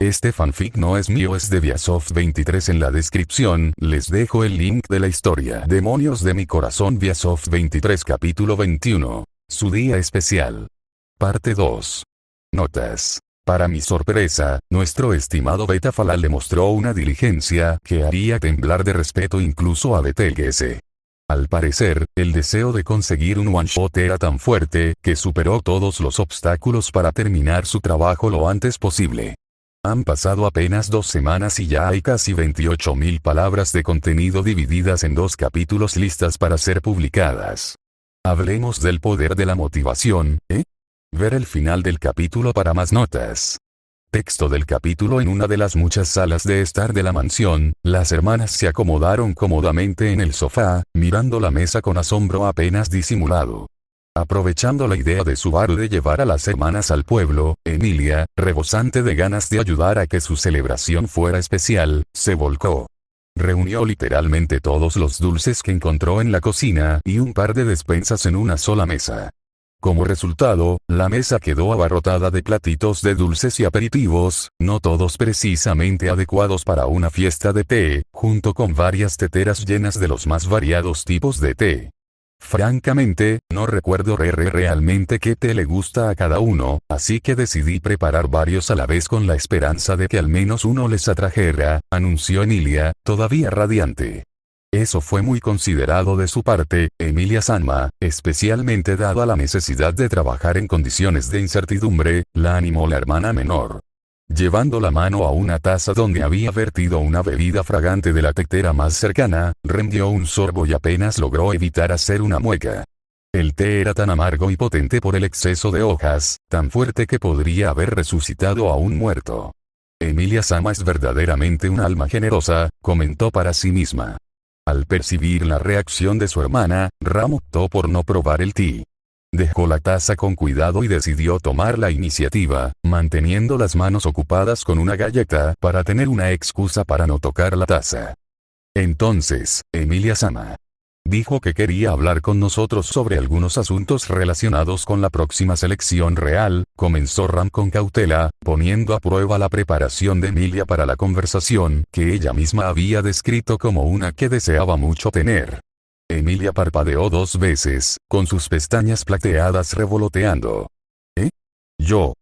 Este fanfic no es mío, es de Viasoft23. En la descripción les dejo el link de la historia Demonios de mi corazón, Viasoft23, capítulo 21. Su día especial. Parte 2. Notas. Para mi sorpresa, nuestro estimado Beta Falal demostró una diligencia que haría temblar de respeto incluso a BTGS. Al parecer, el deseo de conseguir un one-shot era tan fuerte que superó todos los obstáculos para terminar su trabajo lo antes posible. Han pasado apenas 2 semanas y ya hay casi 28.000 palabras de contenido divididas en 2 capítulos listas para ser publicadas. Hablemos del poder de la motivación, ¿eh? Ver el final del capítulo para más notas. Texto del capítulo. En una de las muchas salas de estar de la mansión, las hermanas se acomodaron cómodamente en el sofá, mirando la mesa con asombro apenas disimulado. Aprovechando la idea de su padre de llevar a las hermanas al pueblo, Emilia, rebosante de ganas de ayudar a que su celebración fuera especial, se volcó. Reunió literalmente todos los dulces que encontró en la cocina y un par de despensas en una sola mesa. Como resultado, la mesa quedó abarrotada de platitos de dulces y aperitivos, no todos precisamente adecuados para una fiesta de té, junto con varias teteras llenas de los más variados tipos de té. Francamente, no recuerdo realmente qué té le gusta a cada uno, así que decidí preparar varios a la vez con la esperanza de que al menos uno les atrajera, anunció Emilia, todavía radiante. Eso fue muy considerado de su parte, Emilia-sama, especialmente dada la necesidad de trabajar en condiciones de incertidumbre, la animó la hermana menor. Llevando la mano a una taza donde había vertido una bebida fragante de la tetera más cercana, rendió un sorbo y apenas logró evitar hacer una mueca. El té era tan amargo y potente por el exceso de hojas, tan fuerte que podría haber resucitado a un muerto. Emilia-sama es verdaderamente un alma generosa, comentó para sí misma. Al percibir la reacción de su hermana, Ram optó por no probar el té. Dejó la taza con cuidado y decidió tomar la iniciativa, manteniendo las manos ocupadas con una galleta para tener una excusa para no tocar la taza. Entonces, Emilia-sama dijo que quería hablar con nosotros sobre algunos asuntos relacionados con la próxima selección real, comenzó Ram con cautela, poniendo a prueba la preparación de Emilia para la conversación que ella misma había descrito como una que deseaba mucho tener. Emilia parpadeó 2 veces, con sus pestañas plateadas revoloteando. ¿Eh? ¿Yo?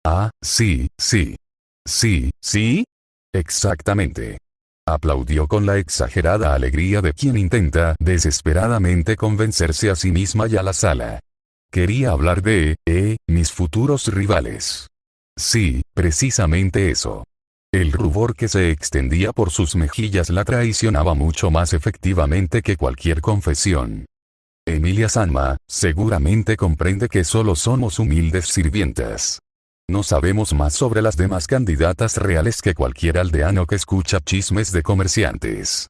Ah, sí. ¿Sí? Exactamente. Aplaudió con la exagerada alegría de quien intenta desesperadamente convencerse a sí misma y a la sala. Quería hablar de, mis futuros rivales. Sí, precisamente eso. El rubor que se extendía por sus mejillas la traicionaba mucho más efectivamente que cualquier confesión. Emilia-sama, seguramente comprende que solo somos humildes sirvientas. No sabemos más sobre las demás candidatas reales que cualquier aldeano que escucha chismes de comerciantes.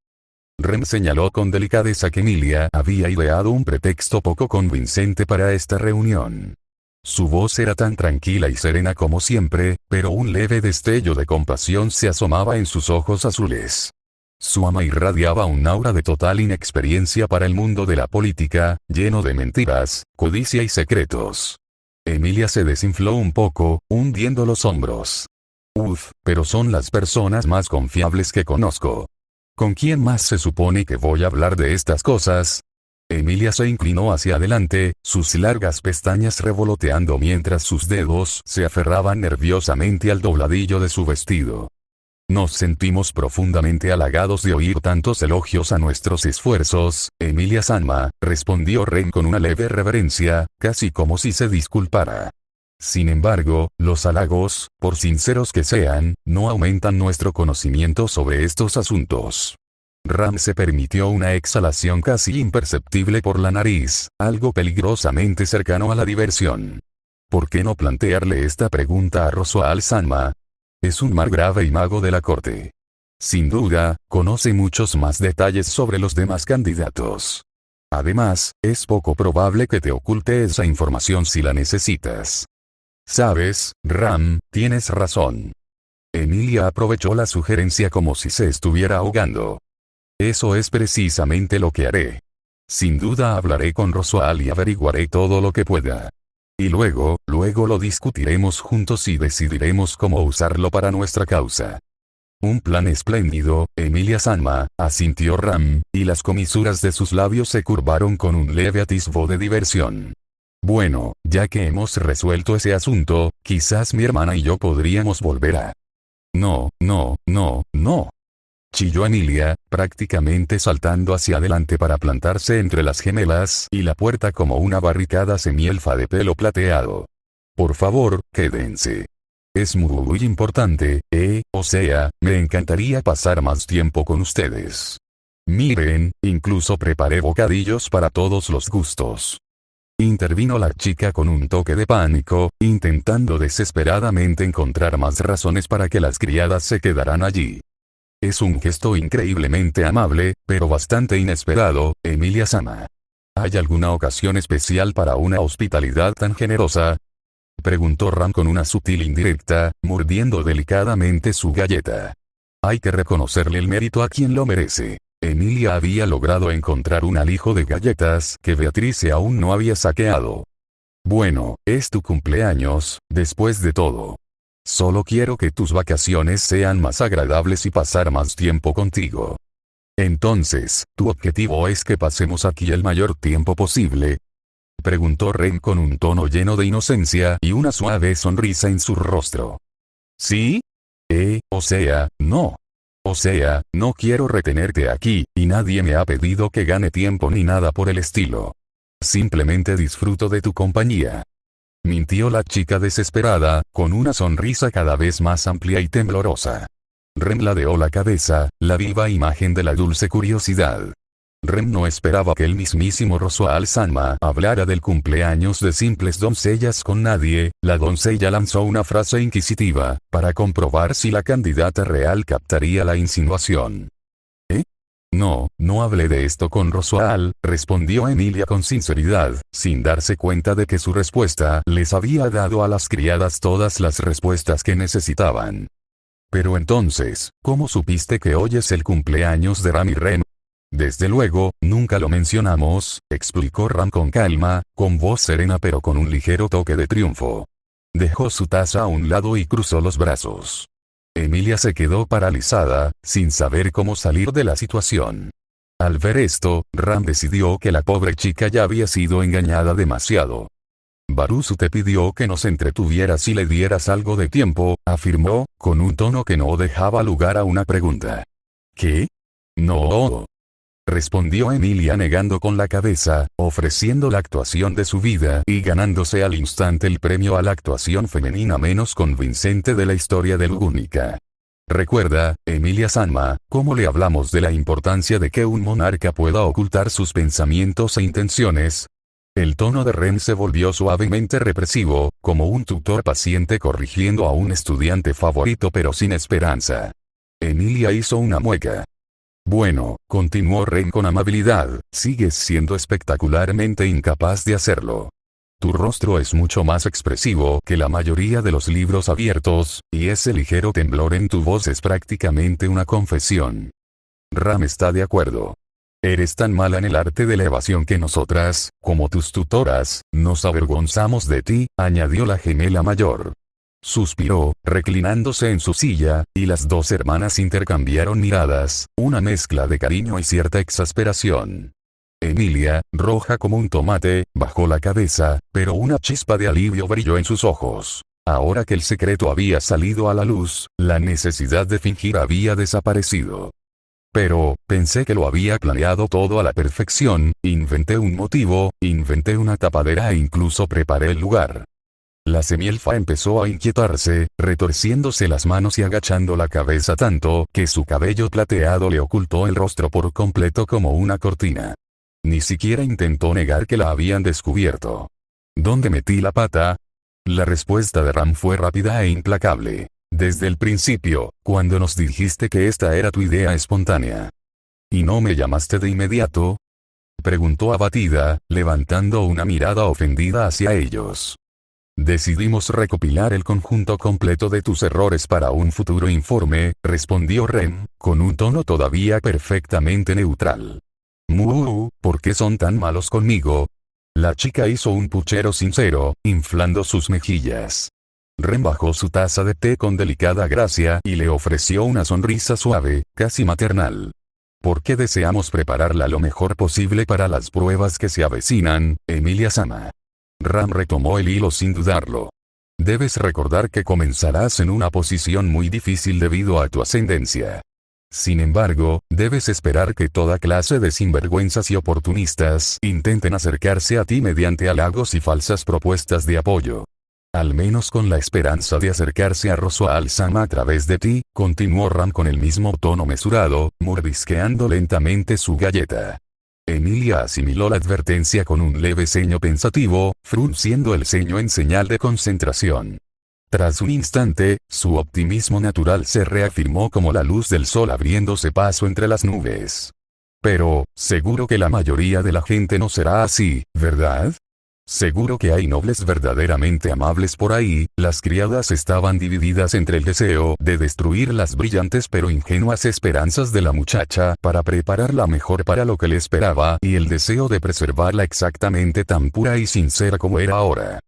Rem señaló con delicadeza que Emilia había ideado un pretexto poco convincente para esta reunión. Su voz era tan tranquila y serena como siempre, pero un leve destello de compasión se asomaba en sus ojos azules. Su ama irradiaba un aura de total inexperiencia para el mundo de la política, lleno de mentiras, codicia y secretos. Emilia se desinfló un poco, hundiendo los hombros. Pero son las personas más confiables que conozco. ¿Con quién más se supone que voy a hablar de estas cosas? Emilia se inclinó hacia adelante, sus largas pestañas revoloteando mientras sus dedos se aferraban nerviosamente al dobladillo de su vestido. Nos sentimos profundamente halagados de oír tantos elogios a nuestros esfuerzos, Emilia-sama, respondió Ren con una leve reverencia, casi como si se disculpara. Sin embargo, los halagos, por sinceros que sean, no aumentan nuestro conocimiento sobre estos asuntos. Ram se permitió una exhalación casi imperceptible por la nariz, algo peligrosamente cercano a la diversión. ¿Por qué no plantearle esta pregunta a Roswaal-sama? Es un margrave y mago de la corte. Sin duda, conoce muchos más detalles sobre los demás candidatos. Además, es poco probable que te oculte esa información si la necesitas. Sabes, Ram, tienes razón. Emilia aprovechó la sugerencia como si se estuviera ahogando. Eso es precisamente lo que haré. Sin duda hablaré con Roswaal y averiguaré todo lo que pueda. Y luego lo discutiremos juntos y decidiremos cómo usarlo para nuestra causa. Un plan espléndido, Emilia-sama, asintió Ram, y las comisuras de sus labios se curvaron con un leve atisbo de diversión. Bueno, ya que hemos resuelto ese asunto, quizás mi hermana y yo podríamos volver a... No. Chilló Emilia, prácticamente saltando hacia adelante para plantarse entre las gemelas y la puerta como una barricada semielfa de pelo plateado. Por favor, quédense. Es muy importante, o sea, me encantaría pasar más tiempo con ustedes. Miren, incluso preparé bocadillos para todos los gustos. Intervino la chica con un toque de pánico, intentando desesperadamente encontrar más razones para que las criadas se quedaran allí. Es un gesto increíblemente amable, pero bastante inesperado, Emilia-sama. ¿Hay alguna ocasión especial para una hospitalidad tan generosa? Preguntó Ram con una sutil indirecta, mordiendo delicadamente su galleta. Hay que reconocerle el mérito a quien lo merece. Emilia había logrado encontrar un alijo de galletas que Beatrice aún no había saqueado. Bueno, es tu cumpleaños, después de todo. Solo quiero que tus vacaciones sean más agradables y pasar más tiempo contigo. Entonces, ¿tu objetivo es que pasemos aquí el mayor tiempo posible? Preguntó Ren con un tono lleno de inocencia y una suave sonrisa en su rostro. ¿Sí? O sea, no. O sea, no quiero retenerte aquí, y nadie me ha pedido que gane tiempo ni nada por el estilo. Simplemente disfruto de tu compañía. Mintió la chica desesperada, con una sonrisa cada vez más amplia y temblorosa. Ren ladeó la cabeza, la viva imagen de la dulce curiosidad. Ren no esperaba que el mismísimo Rosoal-sama hablara del cumpleaños de simples doncellas con nadie. La doncella lanzó una frase inquisitiva, para comprobar si la candidata real captaría la insinuación. No hablé de esto con Rosoal, respondió Emilia con sinceridad, sin darse cuenta de que su respuesta les había dado a las criadas todas las respuestas que necesitaban. Pero entonces, ¿cómo supiste que hoy es el cumpleaños de Ram y Ren? Desde luego, nunca lo mencionamos, explicó Ram con calma, con voz serena pero con un ligero toque de triunfo. Dejó su taza a un lado y cruzó los brazos. Emilia se quedó paralizada, sin saber cómo salir de la situación. Al ver esto, Ram decidió que la pobre chica ya había sido engañada demasiado. Barusu te pidió que nos entretuvieras y le dieras algo de tiempo, afirmó, con un tono que no dejaba lugar a una pregunta. ¿Qué? No. Respondió Emilia negando con la cabeza, ofreciendo la actuación de su vida y ganándose al instante el premio a la actuación femenina menos convincente de la historia de Lugúnica. Recuerda, Emilia-sama, cómo le hablamos de la importancia de que un monarca pueda ocultar sus pensamientos e intenciones. El tono de Ren se volvió suavemente represivo, como un tutor paciente corrigiendo a un estudiante favorito pero sin esperanza. Emilia hizo una mueca. Bueno, continuó Ren con amabilidad, sigues siendo espectacularmente incapaz de hacerlo. Tu rostro es mucho más expresivo que la mayoría de los libros abiertos, y ese ligero temblor en tu voz es prácticamente una confesión. Ram está de acuerdo. Eres tan mala en el arte de la evasión que nosotras, como tus tutoras, nos avergonzamos de ti, añadió la gemela mayor. Suspiró, reclinándose en su silla, y las dos hermanas intercambiaron miradas, una mezcla de cariño y cierta exasperación. Emilia, roja como un tomate, bajó la cabeza, pero una chispa de alivio brilló en sus ojos. Ahora que el secreto había salido a la luz, la necesidad de fingir había desaparecido. Pero, pensé que lo había planeado todo a la perfección, inventé un motivo, inventé una tapadera e incluso preparé el lugar. La semielfa empezó a inquietarse, retorciéndose las manos y agachando la cabeza tanto que su cabello plateado le ocultó el rostro por completo como una cortina. Ni siquiera intentó negar que la habían descubierto. ¿Dónde metí la pata? La respuesta de Ram fue rápida e implacable. Desde el principio, cuando nos dijiste que esta era tu idea espontánea. ¿Y no me llamaste de inmediato? Preguntó abatida, levantando una mirada ofendida hacia ellos. Decidimos recopilar el conjunto completo de tus errores para un futuro informe, respondió Ren, con un tono todavía perfectamente neutral. ¿Por qué son tan malos conmigo? La chica hizo un puchero sincero, inflando sus mejillas. Ren bajó su taza de té con delicada gracia y le ofreció una sonrisa suave, casi maternal. Porque deseamos prepararla lo mejor posible para las pruebas que se avecinan, Emilia-sama. Ram retomó el hilo sin dudarlo. Debes recordar que comenzarás en una posición muy difícil debido a tu ascendencia. Sin embargo, debes esperar que toda clase de sinvergüenzas y oportunistas intenten acercarse a ti mediante halagos y falsas propuestas de apoyo. Al menos con la esperanza de acercarse a Roswell-sama a través de ti, continuó Ram con el mismo tono mesurado, mordisqueando lentamente su galleta. Emilia asimiló la advertencia con un leve ceño pensativo, frunciendo el ceño en señal de concentración. Tras un instante, su optimismo natural se reafirmó como la luz del sol abriéndose paso entre las nubes. Pero, seguro que la mayoría de la gente no será así, ¿verdad? Seguro que hay nobles verdaderamente amables por ahí. Las criadas estaban divididas entre el deseo de destruir las brillantes pero ingenuas esperanzas de la muchacha para prepararla mejor para lo que le esperaba y el deseo de preservarla exactamente tan pura y sincera como era ahora.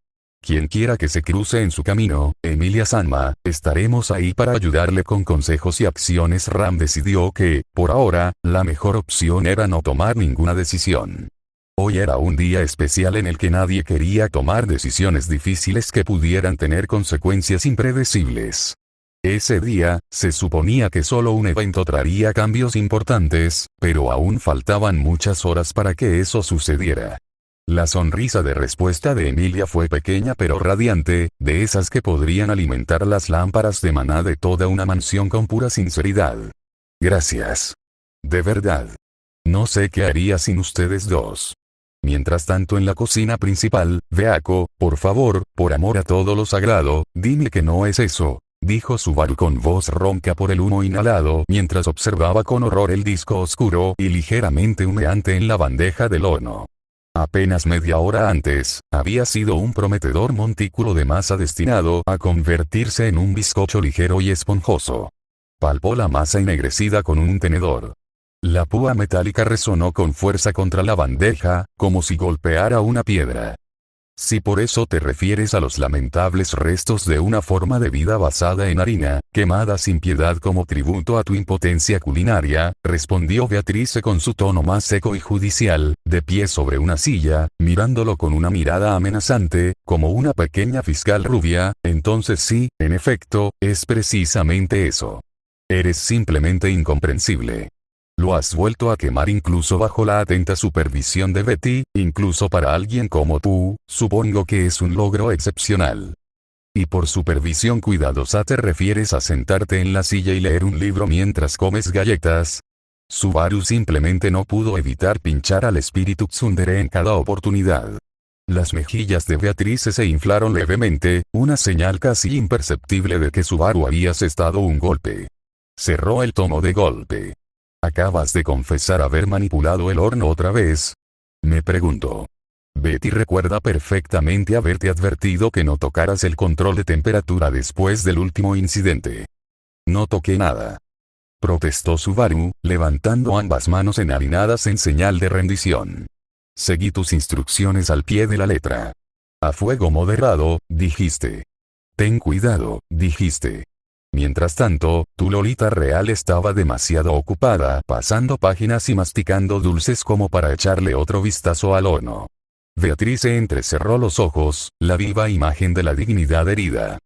Quien quiera que se cruce en su camino, Emilia-sama, estaremos ahí para ayudarle con consejos y acciones. Ram decidió que, por ahora, la mejor opción era no tomar ninguna decisión. Hoy era un día especial en el que nadie quería tomar decisiones difíciles que pudieran tener consecuencias impredecibles. Ese día, se suponía que solo un evento traería cambios importantes, pero aún faltaban muchas horas para que eso sucediera. La sonrisa de respuesta de Emilia fue pequeña pero radiante, de esas que podrían alimentar las lámparas de maná de toda una mansión con pura sinceridad. Gracias. De verdad. No sé qué haría sin ustedes dos. Mientras tanto en la cocina principal, Beako, por favor, por amor a todo lo sagrado, dime que no es eso, dijo Subaru con voz ronca por el humo inhalado mientras observaba con horror el disco oscuro y ligeramente humeante en la bandeja del horno. Apenas media hora antes, había sido un prometedor montículo de masa destinado a convertirse en un bizcocho ligero y esponjoso. Palpó la masa ennegrecida con un tenedor. La púa metálica resonó con fuerza contra la bandeja, como si golpeara una piedra. Si por eso te refieres a los lamentables restos de una forma de vida basada en harina, quemada sin piedad como tributo a tu impotencia culinaria, respondió Beatrice con su tono más seco y judicial, de pie sobre una silla, mirándolo con una mirada amenazante, como una pequeña fiscal rubia, entonces sí, en efecto, es precisamente eso. Eres simplemente incomprensible. Lo has vuelto a quemar incluso bajo la atenta supervisión de Betty, incluso para alguien como tú, supongo que es un logro excepcional. Y por supervisión cuidadosa te refieres a sentarte en la silla y leer un libro mientras comes galletas. Subaru simplemente no pudo evitar pinchar al espíritu tsundere en cada oportunidad. Las mejillas de Beatrice se inflaron levemente, una señal casi imperceptible de que Subaru había asestado un golpe. Cerró el tomo de golpe. ¿Acabas de confesar haber manipulado el horno otra vez? Me preguntó. Betty recuerda perfectamente haberte advertido que no tocaras el control de temperatura después del último incidente. No toqué nada. Protestó Subaru, levantando ambas manos enharinadas en señal de rendición. Seguí tus instrucciones al pie de la letra. A fuego moderado, dijiste. Ten cuidado, dijiste. Mientras tanto, tu Lolita real estaba demasiado ocupada pasando páginas y masticando dulces como para echarle otro vistazo al horno. Beatrice entrecerró los ojos, la viva imagen de la dignidad herida.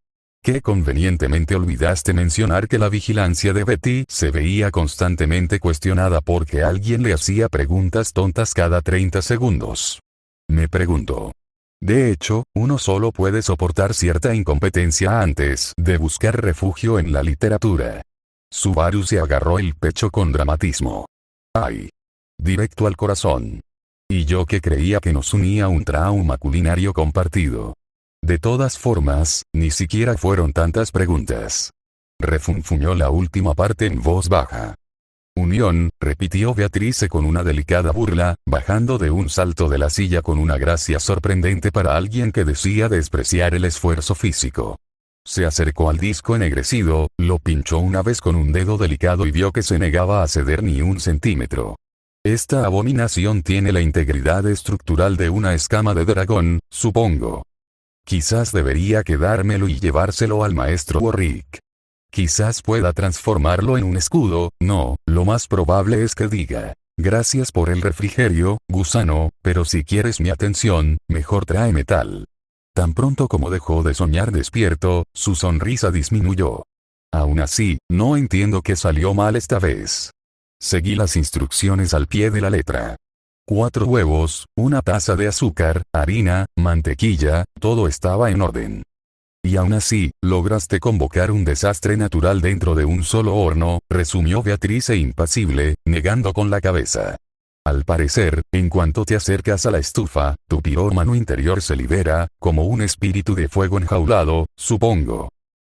Qué convenientemente olvidaste mencionar que la vigilancia de Betty se veía constantemente cuestionada porque alguien le hacía preguntas tontas cada 30 segundos. Me preguntó. De hecho, uno solo puede soportar cierta incompetencia antes de buscar refugio en la literatura. Subaru se agarró el pecho con dramatismo. ¡Ay! Directo al corazón. Y yo que creía que nos unía un trauma culinario compartido. De todas formas, ni siquiera fueron tantas preguntas. Refunfuñó la última parte en voz baja. Unión, repitió Beatrice con una delicada burla, bajando de un salto de la silla con una gracia sorprendente para alguien que decía despreciar el esfuerzo físico. Se acercó al disco ennegrecido, lo pinchó una vez con un dedo delicado y vio que se negaba a ceder ni un centímetro. Esta abominación tiene la integridad estructural de una escama de dragón, supongo. Quizás debería quedármelo y llevárselo al maestro Warwick. Quizás pueda transformarlo en un escudo. No, lo más probable es que diga: gracias por el refrigerio, gusano, pero si quieres mi atención, mejor tráeme tal. Tan pronto como dejó de soñar despierto, su sonrisa disminuyó. Aún así, no entiendo qué salió mal esta vez. Seguí las instrucciones al pie de la letra. 4 huevos, una taza de azúcar, harina, mantequilla, todo estaba en orden. Y aún así, lograste convocar un desastre natural dentro de un solo horno, resumió Beatriz impasible, negando con la cabeza. Al parecer, en cuanto te acercas a la estufa, tu pirómano interior se libera, como un espíritu de fuego enjaulado, supongo.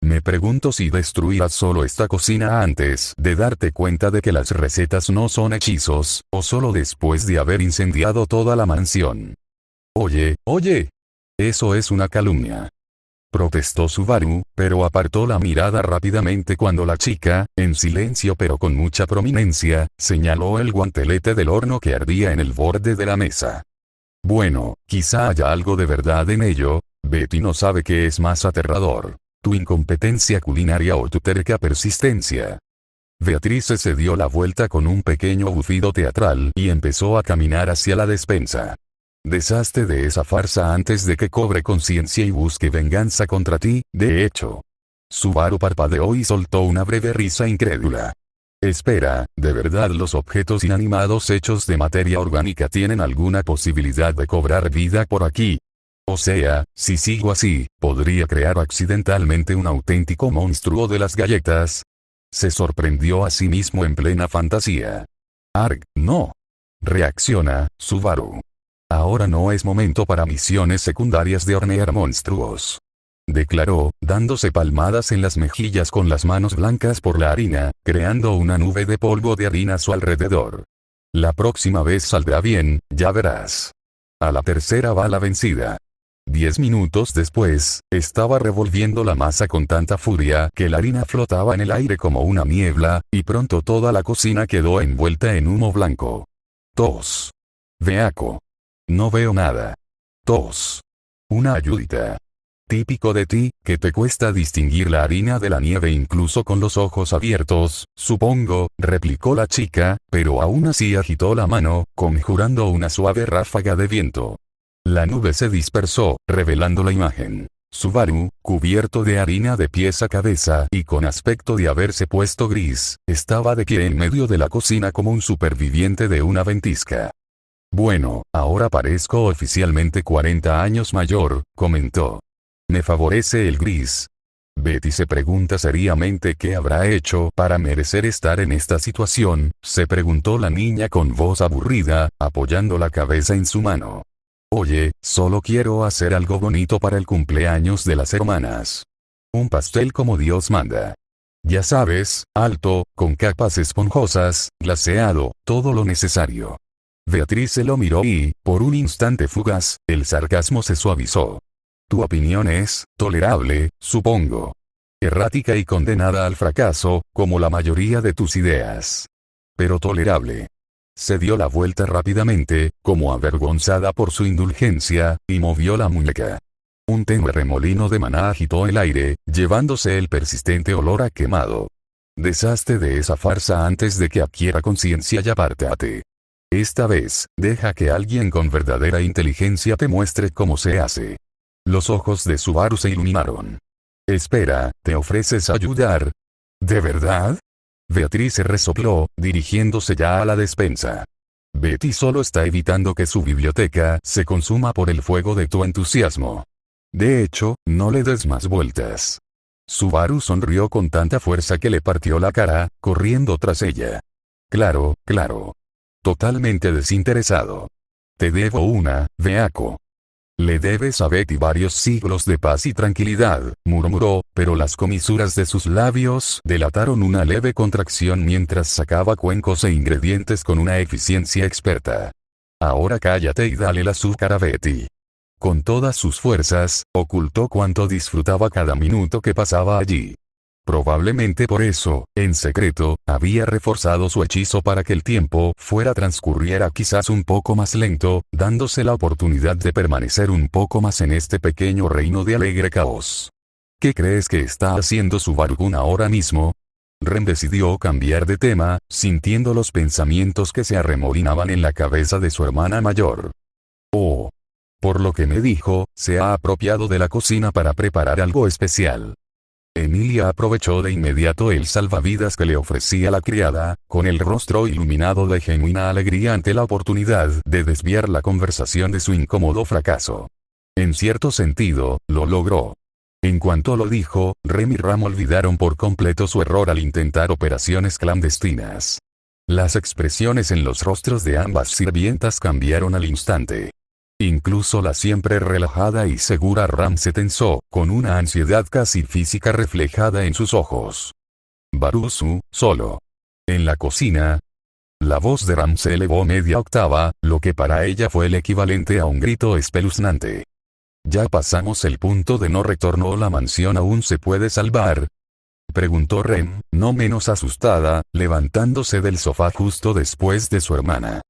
Me pregunto si destruirás solo esta cocina antes de darte cuenta de que las recetas no son hechizos, o solo después de haber incendiado toda la mansión. Oye, eso es una calumnia. Protestó Subaru, pero apartó la mirada rápidamente cuando la chica, en silencio pero con mucha prominencia, señaló el guantelete del horno que ardía en el borde de la mesa. Bueno, quizá haya algo de verdad en ello. Betty no sabe qué es más aterrador: tu incompetencia culinaria o tu terca persistencia. Beatriz se dio la vuelta con un pequeño bufido teatral y empezó a caminar hacia la despensa. Deshazte de esa farsa antes de que cobre conciencia y busque venganza contra ti. De hecho, Subaru parpadeó y soltó una breve risa incrédula. Espera, ¿de verdad los objetos inanimados hechos de materia orgánica tienen alguna posibilidad de cobrar vida por aquí? O sea, si sigo así, podría crear accidentalmente un auténtico monstruo de las galletas. Se sorprendió a sí mismo en plena fantasía. Arg, no. Reacciona, Subaru. Ahora no es momento para misiones secundarias de hornear monstruos. Declaró, dándose palmadas en las mejillas con las manos blancas por la harina, creando una nube de polvo de harina a su alrededor. La próxima vez saldrá bien, ya verás. A la tercera va la vencida. 10 minutos después, estaba revolviendo la masa con tanta furia que la harina flotaba en el aire como una niebla, y pronto toda la cocina quedó envuelta en humo blanco. Tos. Beaco. No veo nada. Tos. Una ayudita. Típico de ti, que te cuesta distinguir la harina de la nieve incluso con los ojos abiertos, supongo, replicó la chica, pero aún así agitó la mano, conjurando una suave ráfaga de viento. La nube se dispersó, revelando la imagen. Subaru, cubierto de harina de pies a cabeza y con aspecto de haberse puesto gris, estaba de pie en medio de la cocina como un superviviente de una ventisca. Bueno, ahora parezco oficialmente 40 años mayor, comentó. Me favorece el gris. Betty se pregunta seriamente qué habrá hecho para merecer estar en esta situación, se preguntó la niña con voz aburrida, apoyando la cabeza en su mano. Oye, solo quiero hacer algo bonito para el cumpleaños de las hermanas. Un pastel como Dios manda. Ya sabes, alto, con capas esponjosas, glaseado, todo lo necesario. Beatriz se lo miró y, por un instante fugaz, el sarcasmo se suavizó. Tu opinión es tolerable, supongo. Errática y condenada al fracaso, como la mayoría de tus ideas. Pero tolerable. Se dio la vuelta rápidamente, como avergonzada por su indulgencia, y movió la muñeca. Un tenue remolino de maná agitó el aire, llevándose el persistente olor a quemado. Deshazte de esa farsa antes de que adquiera conciencia y apártate. Esta vez, deja que alguien con verdadera inteligencia te muestre cómo se hace. Los ojos de Subaru se iluminaron. Espera, ¿te ofreces a ayudar? ¿De verdad? Beatriz se resopló, dirigiéndose ya a la despensa. Betty solo está evitando que su biblioteca se consuma por el fuego de tu entusiasmo. De hecho, no le des más vueltas. Subaru sonrió con tanta fuerza que le partió la cara, corriendo tras ella. Claro, claro. Totalmente desinteresado. Te debo una, Beaco. Le debes a Betty varios siglos de paz y tranquilidad, murmuró, pero las comisuras de sus labios delataron una leve contracción mientras sacaba cuencos e ingredientes con una eficiencia experta. Ahora cállate y dale el azúcar a Betty. Con todas sus fuerzas, ocultó cuánto disfrutaba cada minuto que pasaba allí. Probablemente por eso, en secreto, había reforzado su hechizo para que el tiempo transcurriera quizás un poco más lento, dándose la oportunidad de permanecer un poco más en este pequeño reino de alegre caos. ¿Qué crees que está haciendo Subaru-kun ahora mismo? Ren decidió cambiar de tema, sintiendo los pensamientos que se arremolinaban en la cabeza de su hermana mayor. Oh. Por lo que me dijo, se ha apropiado de la cocina para preparar algo especial. Emilia aprovechó de inmediato el salvavidas que le ofrecía la criada, con el rostro iluminado de genuina alegría ante la oportunidad de desviar la conversación de su incómodo fracaso. En cierto sentido, lo logró. En cuanto lo dijo, Rem y Ram olvidaron por completo su error al intentar operaciones clandestinas. Las expresiones en los rostros de ambas sirvientas cambiaron al instante. Incluso la siempre relajada y segura Ram se tensó, con una ansiedad casi física reflejada en sus ojos. Barusu, solo. En la cocina. La voz de Ram se elevó media octava, lo que para ella fue el equivalente a un grito espeluznante. ¿Ya pasamos el punto de no retorno o la mansión aún se puede salvar? Preguntó Rem, no menos asustada, levantándose del sofá justo después de su hermana.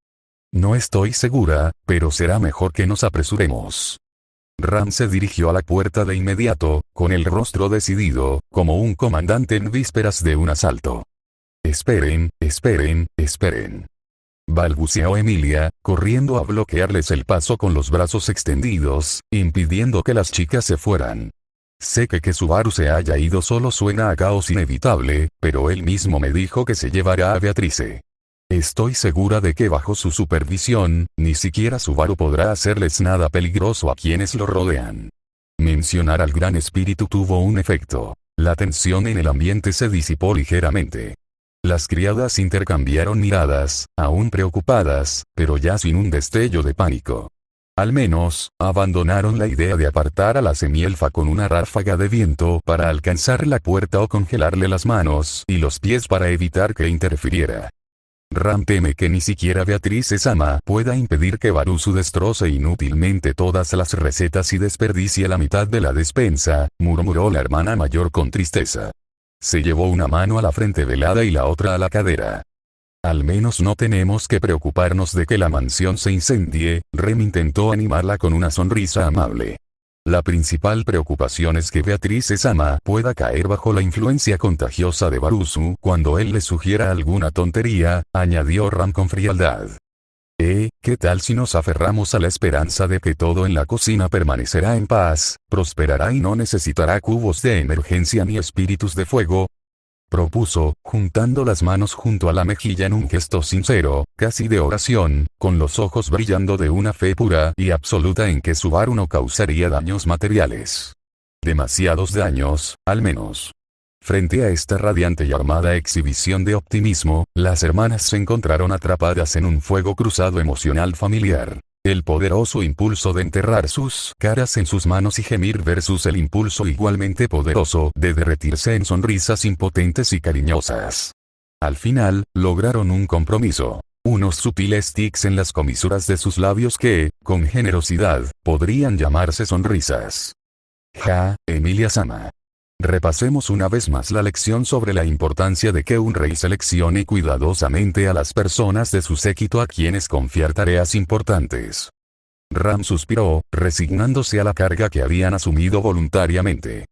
No estoy segura, pero será mejor que nos apresuremos. Ram se dirigió a la puerta de inmediato, con el rostro decidido, como un comandante en vísperas de un asalto. Esperen, esperen, esperen. Balbuceó Emilia, corriendo a bloquearles el paso con los brazos extendidos, impidiendo que las chicas se fueran. Sé que Subaru se haya ido solo suena a caos inevitable, pero él mismo me dijo que se llevará a Beatrice. Estoy segura de que bajo su supervisión, ni siquiera Subaru podrá hacerles nada peligroso a quienes lo rodean. Mencionar al gran espíritu tuvo un efecto. La tensión en el ambiente se disipó ligeramente. Las criadas intercambiaron miradas, aún preocupadas, pero ya sin un destello de pánico. Al menos, abandonaron la idea de apartar a la semielfa con una ráfaga de viento para alcanzar la puerta o congelarle las manos y los pies para evitar que interfiriera. Ram teme que ni siquiera Beatrice-sama pueda impedir que Barusu destroce inútilmente todas las recetas y desperdicie la mitad de la despensa, murmuró la hermana mayor con tristeza. Se llevó una mano a la frente velada y la otra a la cadera. Al menos no tenemos que preocuparnos de que la mansión se incendie, Rem intentó animarla con una sonrisa amable. La principal preocupación es que Beatrice-sama pueda caer bajo la influencia contagiosa de Barusu cuando él le sugiera alguna tontería, añadió Ram con frialdad. ¿Qué tal si nos aferramos a la esperanza de que todo en la cocina permanecerá en paz, prosperará y no necesitará cubos de emergencia ni espíritus de fuego? Propuso, juntando las manos junto a la mejilla en un gesto sincero, casi de oración, con los ojos brillando de una fe pura y absoluta en que Subaru no causaría daños materiales. Demasiados daños, al menos. Frente a esta radiante y armada exhibición de optimismo, las hermanas se encontraron atrapadas en un fuego cruzado emocional familiar. El poderoso impulso de enterrar sus caras en sus manos y gemir versus el impulso igualmente poderoso de derretirse en sonrisas impotentes y cariñosas. Al final, lograron un compromiso. Unos sutiles tics en las comisuras de sus labios que, con generosidad, podrían llamarse sonrisas. Emilia-sama. Repasemos una vez más la lección sobre la importancia de que un rey seleccione cuidadosamente a las personas de su séquito a quienes confiar tareas importantes. Ram suspiró, resignándose a la carga que habían asumido voluntariamente.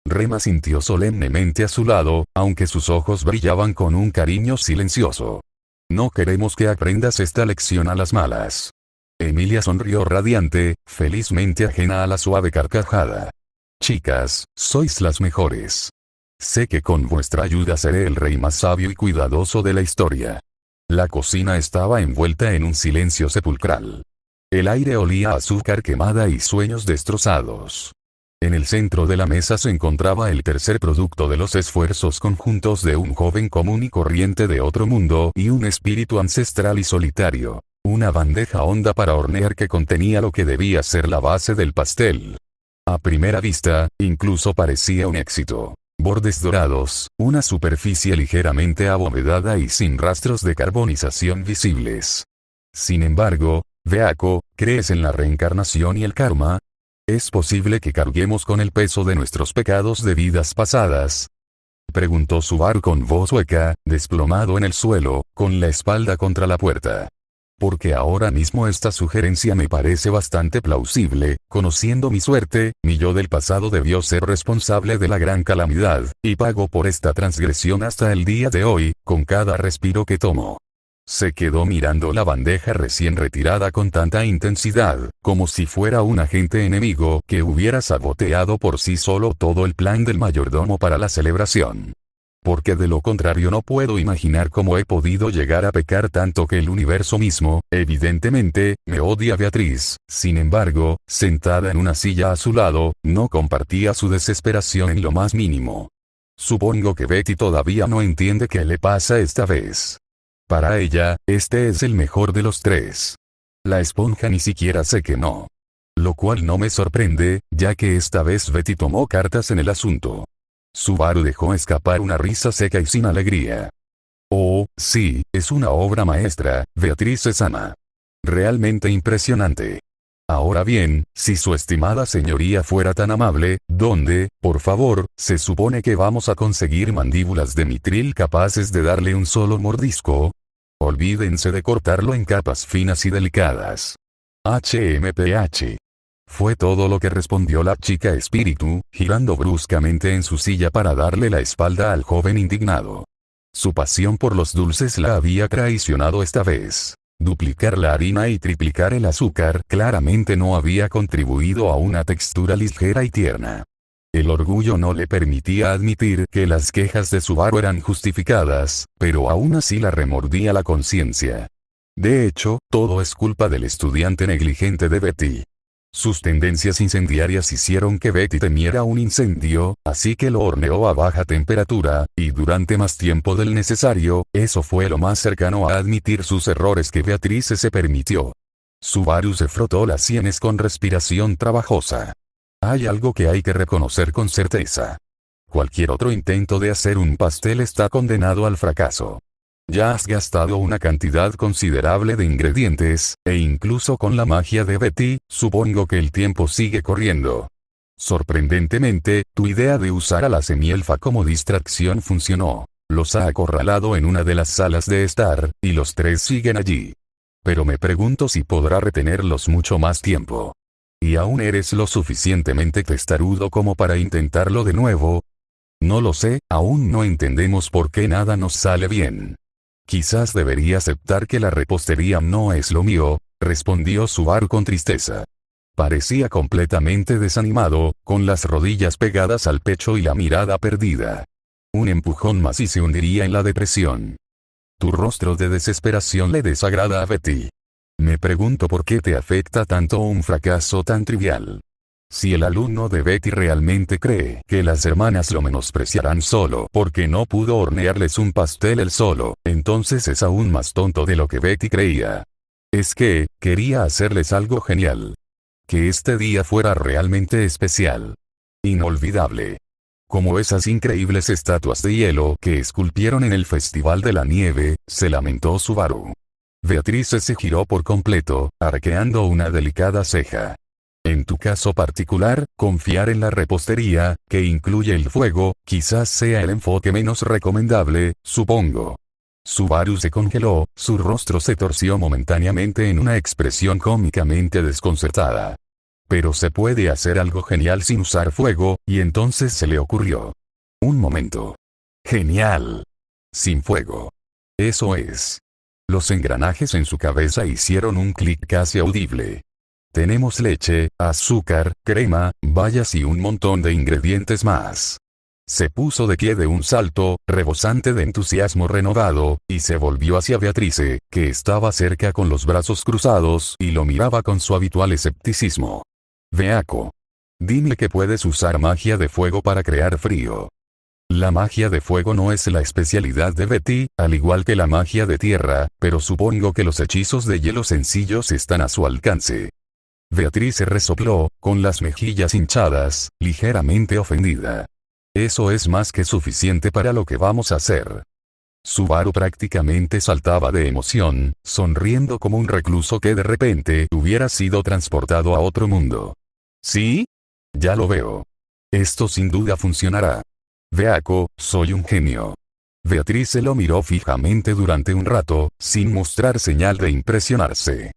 Rem asintió solemnemente a su lado, aunque sus ojos brillaban con un cariño silencioso. No queremos que aprendas esta lección a las malas. Emilia sonrió radiante, felizmente ajena a la suave carcajada. Chicas, sois las mejores. Sé que con vuestra ayuda seré el rey más sabio y cuidadoso de la historia. La cocina estaba envuelta en un silencio sepulcral. El aire olía a azúcar quemada y sueños destrozados. En el centro de la mesa se encontraba el tercer producto de los esfuerzos conjuntos de un joven común y corriente de otro mundo y un espíritu ancestral y solitario. Una bandeja honda para hornear que contenía lo que debía ser la base del pastel. A primera vista, incluso parecía un éxito. Bordes dorados, una superficie ligeramente abovedada y sin rastros de carbonización visibles. Sin embargo, Beako, ¿crees en la reencarnación y el karma? ¿Es posible que carguemos con el peso de nuestros pecados de vidas pasadas? Preguntó Subaru con voz hueca, desplomado en el suelo, con la espalda contra la puerta. Porque ahora mismo esta sugerencia me parece bastante plausible, conociendo mi suerte, mi yo del pasado debió ser responsable de la gran calamidad, y pago por esta transgresión hasta el día de hoy, con cada respiro que tomo. Se quedó mirando la bandeja recién retirada con tanta intensidad, como si fuera un agente enemigo que hubiera saboteado por sí solo todo el plan del mayordomo para la celebración. Porque de lo contrario no puedo imaginar cómo he podido llegar a pecar tanto que el universo mismo, evidentemente, me odia. Beatriz, sin embargo, sentada en una silla a su lado, no compartía su desesperación en lo más mínimo. Supongo que Betty todavía no entiende qué le pasa esta vez. Para ella, este es el mejor de los tres. La esponja ni siquiera se quemó. Lo cual no me sorprende, ya que esta vez Betty tomó cartas en el asunto. Subaru dejó escapar una risa seca y sin alegría. Oh, sí, es una obra maestra, Beatriz-sama. Realmente impresionante. Ahora bien, si su estimada señoría fuera tan amable, ¿dónde, por favor, se supone que vamos a conseguir mandíbulas de mitril capaces de darle un solo mordisco? Olvídense de cortarlo en capas finas y delicadas. HMPH. Fue todo lo que respondió la chica espíritu, girando bruscamente en su silla para darle la espalda al joven indignado. Su pasión por los dulces la había traicionado esta vez. Duplicar la harina y triplicar el azúcar claramente no había contribuido a una textura ligera y tierna. El orgullo no le permitía admitir que las quejas de Subaru eran justificadas, pero aún así la remordía la conciencia. De hecho, todo es culpa del estudiante negligente de Betty. Sus tendencias incendiarias hicieron que Betty temiera un incendio, así que lo horneó a baja temperatura, y durante más tiempo del necesario. Eso fue lo más cercano a admitir sus errores que Beatriz se permitió. Subaru se frotó las sienes con respiración trabajosa. Hay algo que hay que reconocer con certeza. Cualquier otro intento de hacer un pastel está condenado al fracaso. Ya has gastado una cantidad considerable de ingredientes, e incluso con la magia de Betty, supongo que el tiempo sigue corriendo. Sorprendentemente, tu idea de usar a la semielfa como distracción funcionó. Los ha acorralado en una de las salas de estar, y los tres siguen allí. Pero me pregunto si podrá retenerlos mucho más tiempo. ¿Y aún eres lo suficientemente testarudo como para intentarlo de nuevo? No lo sé, aún no entendemos por qué nada nos sale bien. Quizás debería aceptar que la repostería no es lo mío, respondió Subaru con tristeza. Parecía completamente desanimado, con las rodillas pegadas al pecho y la mirada perdida. Un empujón más y se hundiría en la depresión. Tu rostro de desesperación le desagrada a Betty. Me pregunto por qué te afecta tanto un fracaso tan trivial. Si el alumno de Betty realmente cree que las hermanas lo menospreciarán solo porque no pudo hornearles un pastel él solo, entonces es aún más tonto de lo que Betty creía. Es que, quería hacerles algo genial. Que este día fuera realmente especial. Inolvidable. Como esas increíbles estatuas de hielo que esculpieron en el Festival de la Nieve, se lamentó Subaru. Beatriz se giró por completo, arqueando una delicada ceja. En tu caso particular, confiar en la repostería, que incluye el fuego, quizás sea el enfoque menos recomendable, supongo. Subaru se congeló, su rostro se torció momentáneamente en una expresión cómicamente desconcertada. Pero se puede hacer algo genial sin usar fuego, y entonces se le ocurrió. Un momento. Genial. Sin fuego. Eso es. Los engranajes en su cabeza hicieron un clic casi audible. Tenemos leche, azúcar, crema, bayas y un montón de ingredientes más. Se puso de pie de un salto, rebosante de entusiasmo renovado, y se volvió hacia Beatrice, que estaba cerca con los brazos cruzados y lo miraba con su habitual escepticismo. Beaco. Dime que puedes usar magia de fuego para crear frío. La magia de fuego no es la especialidad de Betty, al igual que la magia de tierra, pero supongo que los hechizos de hielo sencillos están a su alcance. Beatriz se resopló, con las mejillas hinchadas, ligeramente ofendida. Eso es más que suficiente para lo que vamos a hacer. Subaru prácticamente saltaba de emoción, sonriendo como un recluso que de repente hubiera sido transportado a otro mundo. ¿Sí? Ya lo veo. Esto sin duda funcionará. Beaco, soy un genio. Beatrice lo miró fijamente durante un rato, sin mostrar señal de impresionarse.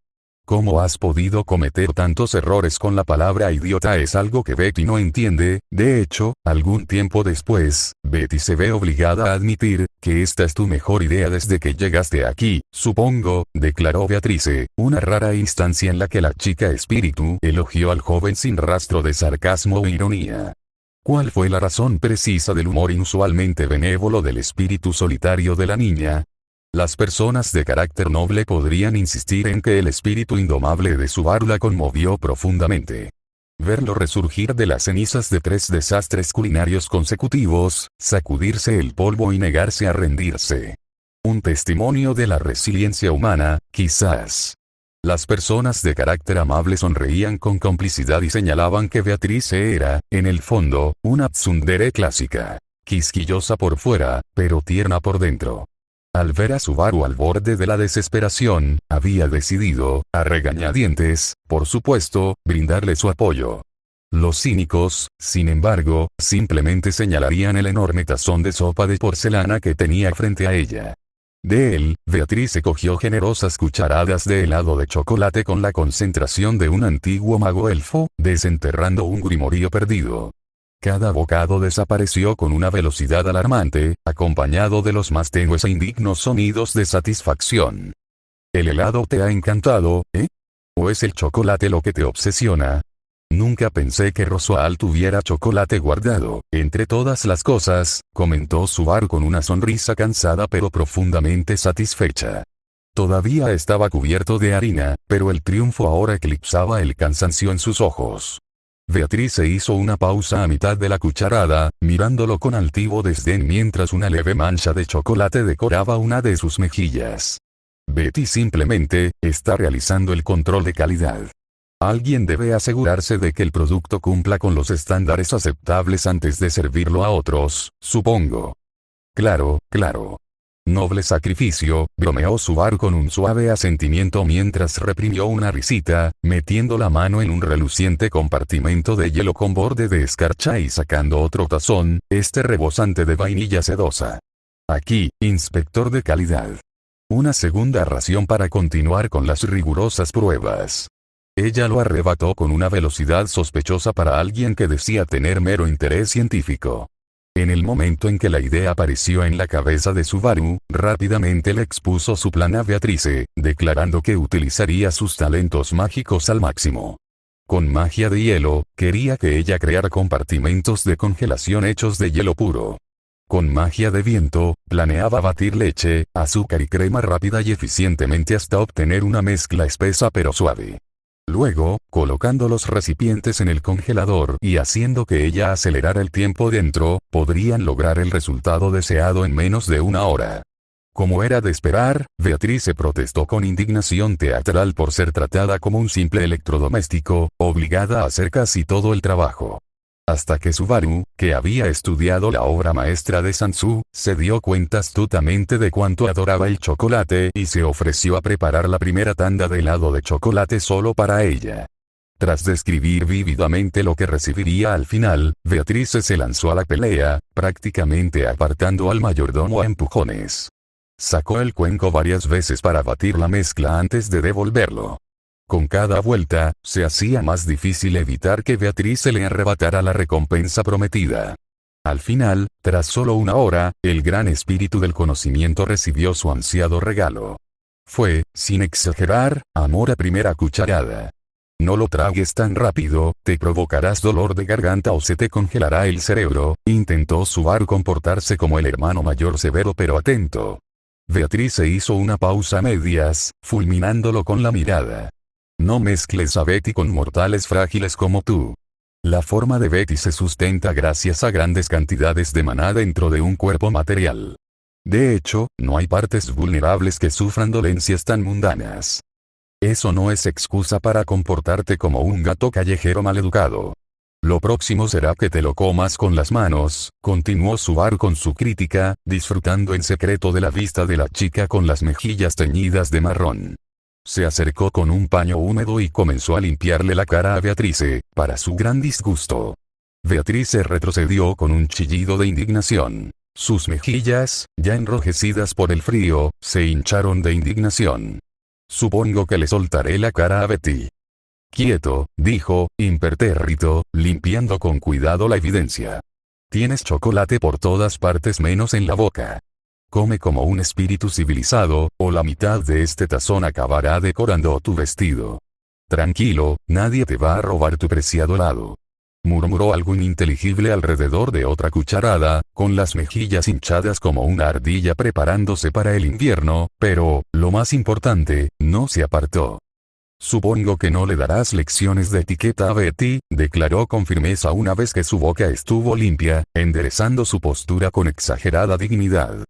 ¿Cómo has podido cometer tantos errores con la palabra idiota? Es algo que Betty no entiende. De hecho, algún tiempo después, Betty se ve obligada a admitir que esta es tu mejor idea desde que llegaste aquí, supongo, declaró Beatrice, una rara instancia en la que la chica espíritu elogió al joven sin rastro de sarcasmo o ironía. ¿Cuál fue la razón precisa del humor inusualmente benévolo del espíritu solitario de la niña? Las personas de carácter noble podrían insistir en que el espíritu indomable de Subaru la conmovió profundamente. Verlo resurgir de las cenizas de 3 desastres culinarios consecutivos, sacudirse el polvo y negarse a rendirse. Un testimonio de la resiliencia humana, quizás. Las personas de carácter amable sonreían con complicidad y señalaban que Beatrice era, en el fondo, una tsundere clásica. Quisquillosa por fuera, pero tierna por dentro. Al ver a Subaru al borde de la desesperación, había decidido, a regañadientes, por supuesto, brindarle su apoyo. Los cínicos, sin embargo, simplemente señalarían el enorme tazón de sopa de porcelana que tenía frente a ella. De él, Beatrice cogió generosas cucharadas de helado de chocolate con la concentración de un antiguo mago elfo, desenterrando un grimorío perdido. Cada bocado desapareció con una velocidad alarmante, acompañado de los más tenues e indignos sonidos de satisfacción. ¿El helado te ha encantado, eh? ¿O es el chocolate lo que te obsesiona? Nunca pensé que Roswell tuviera chocolate guardado, entre todas las cosas, comentó Subaru con una sonrisa cansada pero profundamente satisfecha. Todavía estaba cubierto de harina, pero el triunfo ahora eclipsaba el cansancio en sus ojos. Beatrice hizo una pausa a mitad de la cucharada, mirándolo con altivo desdén mientras una leve mancha de chocolate decoraba una de sus mejillas. Betty simplemente, está realizando el control de calidad. Alguien debe asegurarse de que el producto cumpla con los estándares aceptables antes de servirlo a otros, supongo. Claro, claro. Noble sacrificio, bromeó Subaru con un suave asentimiento mientras reprimió una risita, metiendo la mano en un reluciente compartimento de hielo con borde de escarcha y sacando otro tazón, rebosante de vainilla sedosa. Aquí, inspector de calidad. Una segunda ración para continuar con las rigurosas pruebas. Ella lo arrebató con una velocidad sospechosa para alguien que decía tener mero interés científico. En el momento en que la idea apareció en la cabeza de Subaru, rápidamente le expuso su plan a Beatrice, declarando que utilizaría sus talentos mágicos al máximo. Con magia de hielo, quería que ella creara compartimentos de congelación hechos de hielo puro. Con magia de viento, planeaba batir leche, azúcar y crema rápida y eficientemente hasta obtener una mezcla espesa pero suave. Luego, colocando los recipientes en el congelador y haciendo que ella acelerara el tiempo dentro, podrían lograr el resultado deseado en menos de una hora. Como era de esperar, Beatrice protestó con indignación teatral por ser tratada como un simple electrodoméstico, obligada a hacer casi todo el trabajo. Hasta que Subaru, que había estudiado la obra maestra de Sansu, se dio cuenta astutamente de cuánto adoraba el chocolate y se ofreció a preparar la primera tanda de helado de chocolate solo para ella. Tras describir vívidamente lo que recibiría al final, Beatrice se lanzó a la pelea, prácticamente apartando al mayordomo a empujones. Sacó el cuenco varias veces para batir la mezcla antes de devolverlo. Con cada vuelta, se hacía más difícil evitar que Beatrice le arrebatara la recompensa prometida. Al final, tras solo una hora, el gran espíritu del conocimiento recibió su ansiado regalo. Fue, sin exagerar, amor a primera cucharada. No lo tragues tan rápido, te provocarás dolor de garganta o se te congelará el cerebro, intentó Subaru comportarse como el hermano mayor severo pero atento. Beatrice hizo una pausa a medias, fulminándolo con la mirada. No mezcles a Betty con mortales frágiles como tú. La forma de Betty se sustenta gracias a grandes cantidades de maná dentro de un cuerpo material. De hecho, no hay partes vulnerables que sufran dolencias tan mundanas. Eso no es excusa para comportarte como un gato callejero maleducado. Lo próximo será que te lo comas con las manos, continuó Subaru con su crítica, disfrutando en secreto de la vista de la chica con las mejillas teñidas de marrón. Se acercó con un paño húmedo y comenzó a limpiarle la cara a Beatrice, para su gran disgusto. Beatrice retrocedió con un chillido de indignación. Sus mejillas, ya enrojecidas por el frío, se hincharon de indignación. Supongo que le soltaré la cara a Betty. Quieto, dijo, impertérrito, limpiando con cuidado la evidencia. Tienes chocolate por todas partes menos en la boca. Come como un espíritu civilizado, o la mitad de este tazón acabará decorando tu vestido. Tranquilo, nadie te va a robar tu preciado helado. Murmuró algo ininteligible alrededor de otra cucharada, con las mejillas hinchadas como una ardilla preparándose para el invierno, pero, lo más importante, no se apartó. Supongo que no le darás lecciones de etiqueta a Betty, declaró con firmeza una vez que su boca estuvo limpia, enderezando su postura con exagerada dignidad.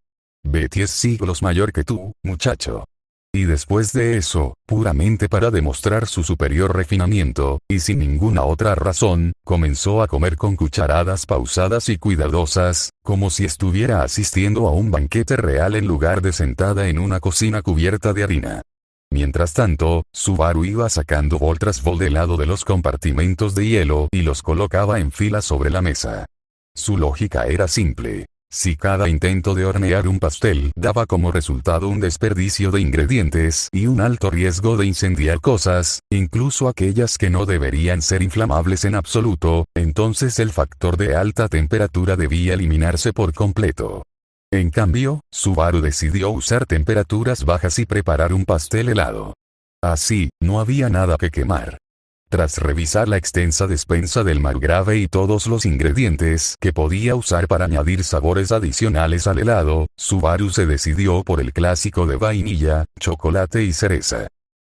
Betty es siglos mayor que tú, muchacho. Y después de eso, puramente para demostrar su superior refinamiento, y sin ninguna otra razón, comenzó a comer con cucharadas pausadas y cuidadosas, como si estuviera asistiendo a un banquete real en lugar de sentada en una cocina cubierta de harina. Mientras tanto, Subaru iba sacando bol tras bol de helado de los compartimentos de hielo y los colocaba en fila sobre la mesa. Su lógica era simple. Si cada intento de hornear un pastel daba como resultado un desperdicio de ingredientes y un alto riesgo de incendiar cosas, incluso aquellas que no deberían ser inflamables en absoluto, entonces el factor de alta temperatura debía eliminarse por completo. En cambio, Subaru decidió usar temperaturas bajas y preparar un pastel helado. Así, no había nada que quemar. Tras revisar la extensa despensa del margrave y todos los ingredientes que podía usar para añadir sabores adicionales al helado, Subaru se decidió por el clásico de vainilla, chocolate y cereza.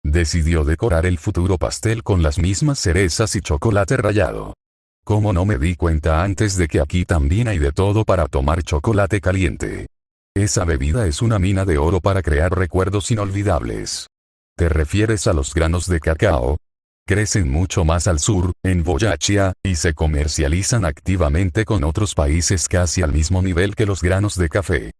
Decidió decorar el futuro pastel con las mismas cerezas y chocolate rallado. ¿Cómo no me di cuenta antes de que aquí también hay de todo para tomar chocolate caliente? Esa bebida es una mina de oro para crear recuerdos inolvidables. ¿Te refieres a los granos de cacao? Crecen mucho más al sur, en Boyaccia, y se comercializan activamente con otros países casi al mismo nivel que los granos de café.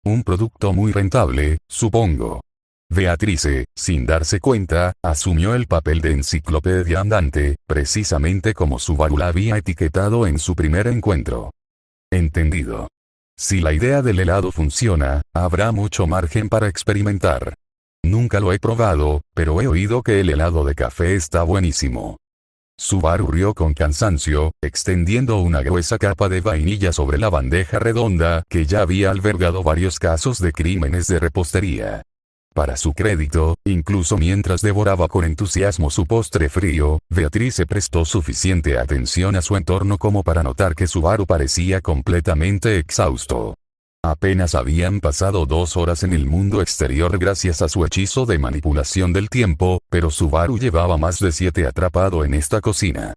Un producto muy rentable, supongo. Beatrice, sin darse cuenta, asumió el papel de enciclopedia andante, precisamente como Subaru la había etiquetado en su primer encuentro. Entendido. Si la idea del helado funciona, habrá mucho margen para experimentar. Nunca lo he probado, pero he oído que el helado de café está buenísimo. Subaru rió con cansancio, extendiendo una gruesa capa de vainilla sobre la bandeja redonda que ya había albergado varios casos de crímenes de repostería. Para su crédito, incluso mientras devoraba con entusiasmo su postre frío, Beatrice prestó suficiente atención a su entorno como para notar que Subaru parecía completamente exhausto. Apenas habían pasado 2 horas en el mundo exterior gracias a su hechizo de manipulación del tiempo, pero Subaru llevaba más de 7 atrapado en esta cocina.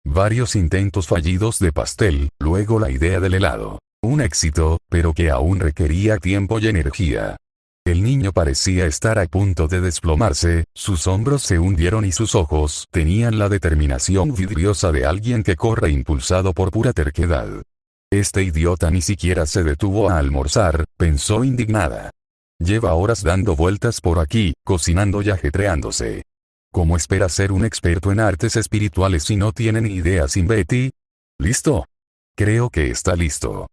Varios intentos fallidos de pastel, luego la idea del helado. Un éxito, pero que aún requería tiempo y energía. El niño parecía estar a punto de desplomarse, sus hombros se hundieron y sus ojos tenían la determinación vidriosa de alguien que corre impulsado por pura terquedad. Este idiota ni siquiera se detuvo a almorzar, pensó indignada. Lleva horas dando vueltas por aquí, cocinando y ajetreándose. ¿Cómo espera ser un experto en artes espirituales si no tiene ni idea sin Betty? ¿Listo? Creo que está listo.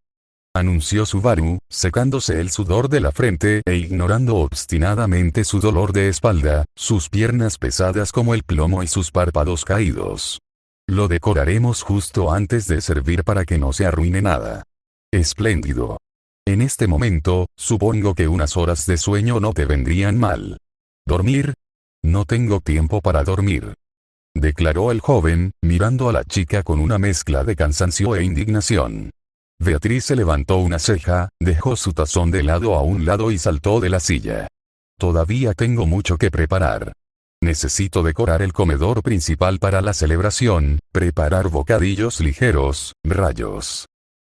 Anunció Subaru, secándose el sudor de la frente e ignorando obstinadamente su dolor de espalda, sus piernas pesadas como el plomo y sus párpados caídos. Lo decoraremos justo antes de servir para que no se arruine nada. Espléndido. En este momento, supongo que unas horas de sueño no te vendrían mal. ¿Dormir? No tengo tiempo para dormir. Declaró el joven, mirando a la chica con una mezcla de cansancio e indignación. Beatrice levantó una ceja, dejó su tazón de helado a un lado y saltó de la silla. Todavía tengo mucho que preparar. Necesito decorar el comedor principal para la celebración, preparar bocadillos ligeros, rallos.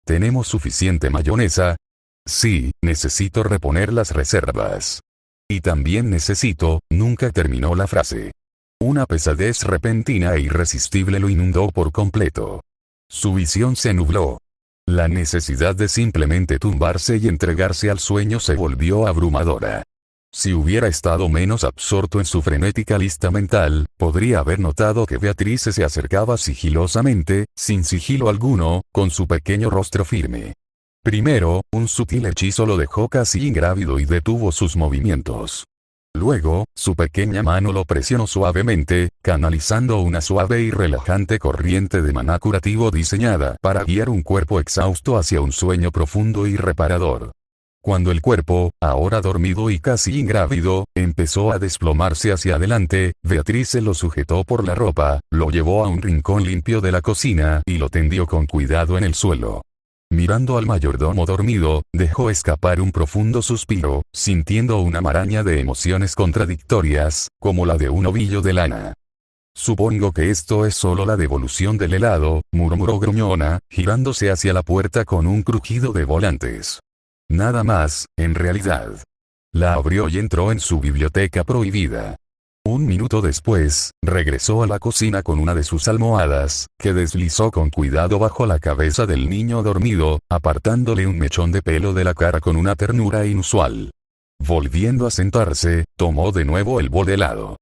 ¿Tenemos suficiente mayonesa? Sí, necesito reponer las reservas. Y también necesito, nunca terminó la frase. Una pesadez repentina e irresistible lo inundó por completo. Su visión se nubló. La necesidad de simplemente tumbarse y entregarse al sueño se volvió abrumadora. Si hubiera estado menos absorto en su frenética lista mental, podría haber notado que Beatrice se acercaba sigilosamente, sin sigilo alguno, con su pequeño rostro firme. Primero, un sutil hechizo lo dejó casi ingrávido y detuvo sus movimientos. Luego, su pequeña mano lo presionó suavemente, canalizando una suave y relajante corriente de maná curativo diseñada para guiar un cuerpo exhausto hacia un sueño profundo y reparador. Cuando el cuerpo, ahora dormido y casi ingrávido, empezó a desplomarse hacia adelante, Beatrice lo sujetó por la ropa, lo llevó a un rincón limpio de la cocina y lo tendió con cuidado en el suelo. Mirando al mayordomo dormido, dejó escapar un profundo suspiro, sintiendo una maraña de emociones contradictorias, como la de un ovillo de lana. «Supongo que esto es solo la devolución del helado», murmuró gruñona, girándose hacia la puerta con un crujido de volantes. Nada más, en realidad. La abrió y entró en su biblioteca prohibida. Un minuto después, regresó a la cocina con una de sus almohadas, que deslizó con cuidado bajo la cabeza del niño dormido, apartándole un mechón de pelo de la cara con una ternura inusual. Volviendo a sentarse, tomó de nuevo el bol de helado.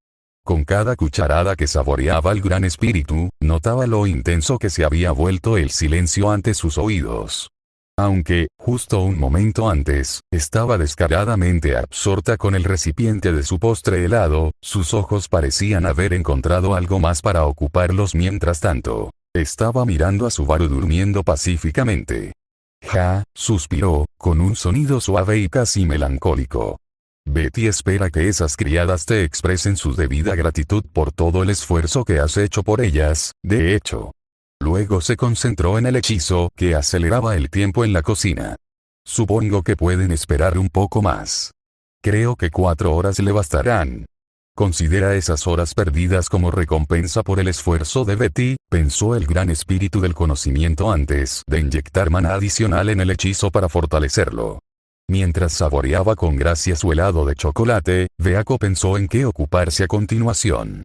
Con cada cucharada que saboreaba el gran espíritu, notaba lo intenso que se había vuelto el silencio ante sus oídos. Aunque, justo un momento antes, estaba descaradamente absorta con el recipiente de su postre helado, sus ojos parecían haber encontrado algo más para ocuparlos mientras tanto. Estaba mirando a Subaru durmiendo pacíficamente. «Ja», suspiró, con un sonido suave y casi melancólico. «Betty espera que esas criadas te expresen su debida gratitud por todo el esfuerzo que has hecho por ellas, de hecho». Luego se concentró en el hechizo que aceleraba el tiempo en la cocina. «Supongo que pueden esperar un poco más. Creo que 4 horas le bastarán. Considera esas horas perdidas como recompensa por el esfuerzo de Betty», pensó el gran espíritu del conocimiento antes de inyectar maná adicional en el hechizo para fortalecerlo. Mientras saboreaba con gracia su helado de chocolate, Beako pensó en qué ocuparse a continuación.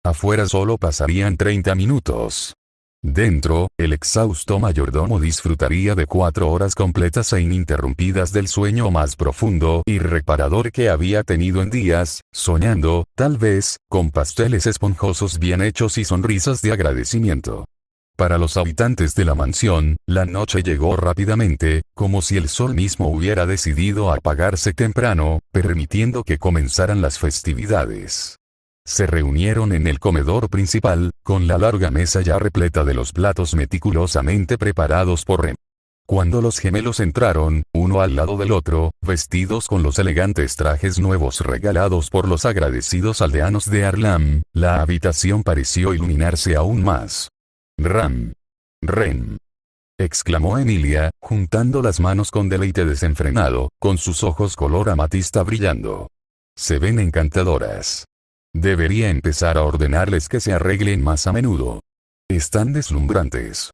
Afuera solo pasarían 30 minutos. Dentro, el exhausto mayordomo disfrutaría de 4 horas completas e ininterrumpidas del sueño más profundo y reparador que había tenido en días, soñando, tal vez, con pasteles esponjosos bien hechos y sonrisas de agradecimiento. Para los habitantes de la mansión, la noche llegó rápidamente, como si el sol mismo hubiera decidido apagarse temprano, permitiendo que comenzaran las festividades. Se reunieron en el comedor principal, con la larga mesa ya repleta de los platos meticulosamente preparados por Rem. Cuando los gemelos entraron, uno al lado del otro, vestidos con los elegantes trajes nuevos regalados por los agradecidos aldeanos de Arlam, la habitación pareció iluminarse aún más. «Ram. Rem», exclamó Emilia, juntando las manos con deleite desenfrenado, con sus ojos color amatista brillando. «Se ven encantadoras. Debería empezar a ordenarles que se arreglen más a menudo. Están deslumbrantes».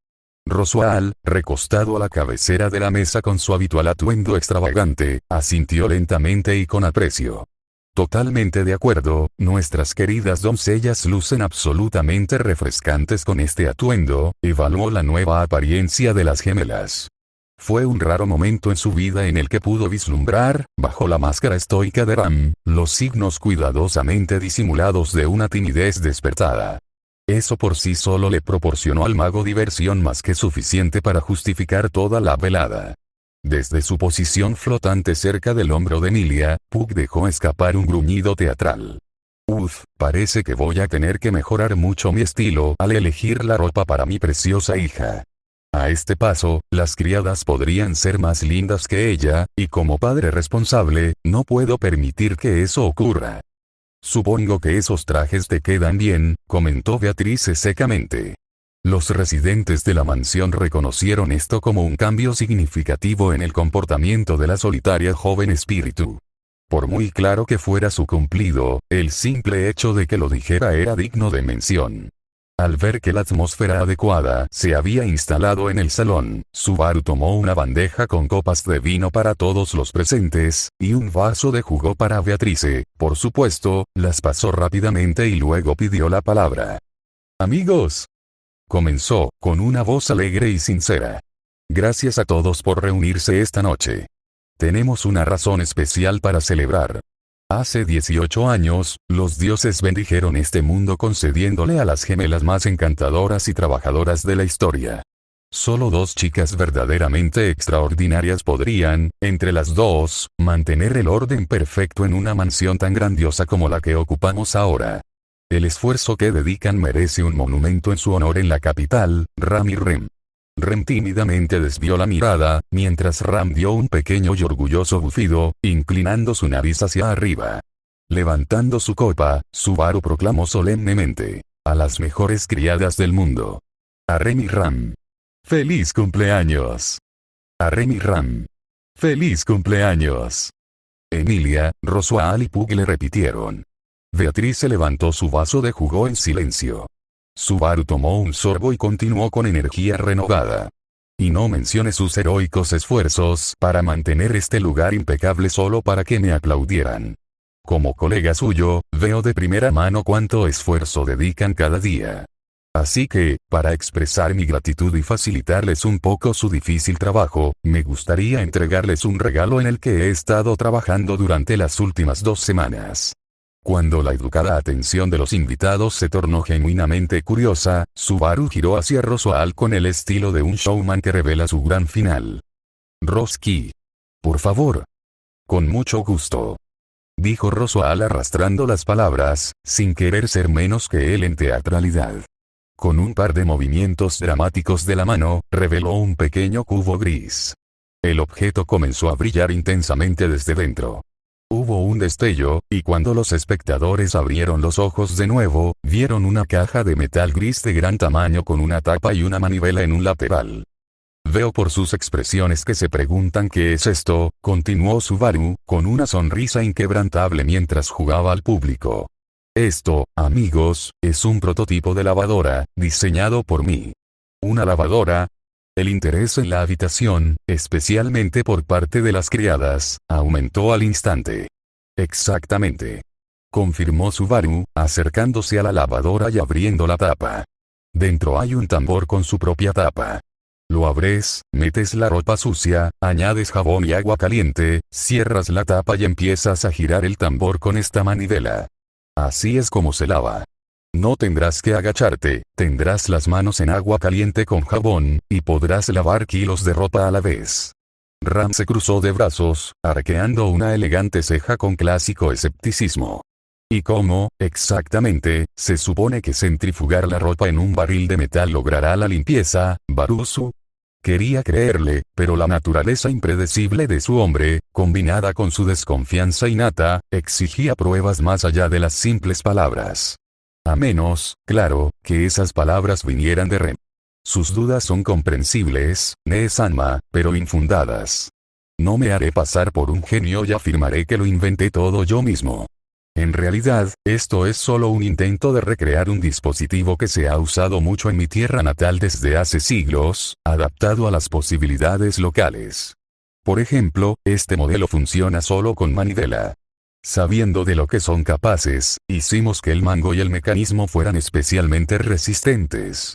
Roswal, recostado a la cabecera de la mesa con su habitual atuendo extravagante, asintió lentamente y con aprecio. «Totalmente de acuerdo, nuestras queridas doncellas lucen absolutamente refrescantes con este atuendo», evaluó la nueva apariencia de las gemelas. Fue un raro momento en su vida en el que pudo vislumbrar, bajo la máscara estoica de Ram, los signos cuidadosamente disimulados de una timidez despertada. Eso por sí solo le proporcionó al mago diversión más que suficiente para justificar toda la velada. Desde su posición flotante cerca del hombro de Emilia, Puck dejó escapar un gruñido teatral. Parece que voy a tener que mejorar mucho mi estilo al elegir la ropa para mi preciosa hija. A este paso, las criadas podrían ser más lindas que ella, y como padre responsable, no puedo permitir que eso ocurra». «Supongo que esos trajes te quedan bien», comentó Beatrice secamente. Los residentes de la mansión reconocieron esto como un cambio significativo en el comportamiento de la solitaria joven espíritu. Por muy claro que fuera su cumplido, el simple hecho de que lo dijera era digno de mención. Al ver que la atmósfera adecuada se había instalado en el salón, Subaru tomó una bandeja con copas de vino para todos los presentes, y un vaso de jugo para Beatrice, por supuesto, las pasó rápidamente y luego pidió la palabra. «Amigos», comenzó, con una voz alegre y sincera. «Gracias a todos por reunirse esta noche. Tenemos una razón especial para celebrar. Hace 18 años, los dioses bendijeron este mundo concediéndole a las gemelas más encantadoras y trabajadoras de la historia. Solo 2 chicas verdaderamente extraordinarias podrían, entre las 2, mantener el orden perfecto en una mansión tan grandiosa como la que ocupamos ahora. El esfuerzo que dedican merece un monumento en su honor en la capital, Ram y Rem. Rem tímidamente desvió la mirada, mientras Ram dio un pequeño y orgulloso bufido, inclinando su nariz hacia arriba. Levantando su copa, Subaru proclamó solemnemente: a las mejores criadas del mundo. A Rem y Ram. ¡Feliz cumpleaños! A Rem y Ram. ¡Feliz cumpleaños! Emilia, Roswaal y Pug le repitieron. Beatriz se levantó su vaso de jugo en silencio. Subaru tomó un sorbo y continuó con energía renovada. Y no mencione sus heroicos esfuerzos para mantener este lugar impecable solo para que me aplaudieran. Como colega suyo, veo de primera mano cuánto esfuerzo dedican cada día. Así que, para expresar mi gratitud y facilitarles un poco su difícil trabajo, me gustaría entregarles un regalo en el que he estado trabajando durante las últimas 2 semanas. Cuando la educada atención de los invitados se tornó genuinamente curiosa, Subaru giró hacia Roswaal con el estilo de un showman que revela su gran final. Roski. Por favor. Con mucho gusto. Dijo Roswaal arrastrando las palabras, sin querer ser menos que él en teatralidad. Con un par de movimientos dramáticos de la mano, reveló un pequeño cubo gris. El objeto comenzó a brillar intensamente desde dentro. Hubo un destello, y cuando los espectadores abrieron los ojos de nuevo, vieron una caja de metal gris de gran tamaño con una tapa y una manivela en un lateral. Veo por sus expresiones que se preguntan qué es esto, continuó Subaru, con una sonrisa inquebrantable mientras jugaba al público. Esto, amigos, es un prototipo de lavadora, diseñado por mí. ¿Una lavadora? El interés en la habitación, especialmente por parte de las criadas, aumentó al instante. Exactamente. Confirmó Subaru, acercándose a la lavadora y abriendo la tapa. Dentro hay un tambor con su propia tapa. Lo abres, metes la ropa sucia, añades jabón y agua caliente, cierras la tapa y empiezas a girar el tambor con esta manivela. Así es como se lava. No tendrás que agacharte, tendrás las manos en agua caliente con jabón, y podrás lavar kilos de ropa a la vez. Ram se cruzó de brazos, arqueando una elegante ceja con clásico escepticismo. ¿Y cómo, exactamente, se supone que centrifugar la ropa en un barril de metal logrará la limpieza, Barusu? Quería creerle, pero la naturaleza impredecible de su hombre, combinada con su desconfianza innata, exigía pruebas más allá de las simples palabras. A menos, claro, que esas palabras vinieran de Rem. Sus dudas son comprensibles, Nee-sanma, pero infundadas. No me haré pasar por un genio y afirmaré que lo inventé todo yo mismo. En realidad, esto es solo un intento de recrear un dispositivo que se ha usado mucho en mi tierra natal desde hace siglos, adaptado a las posibilidades locales. Por ejemplo, este modelo funciona solo con manivela. Sabiendo de lo que son capaces, hicimos que el mango y el mecanismo fueran especialmente resistentes.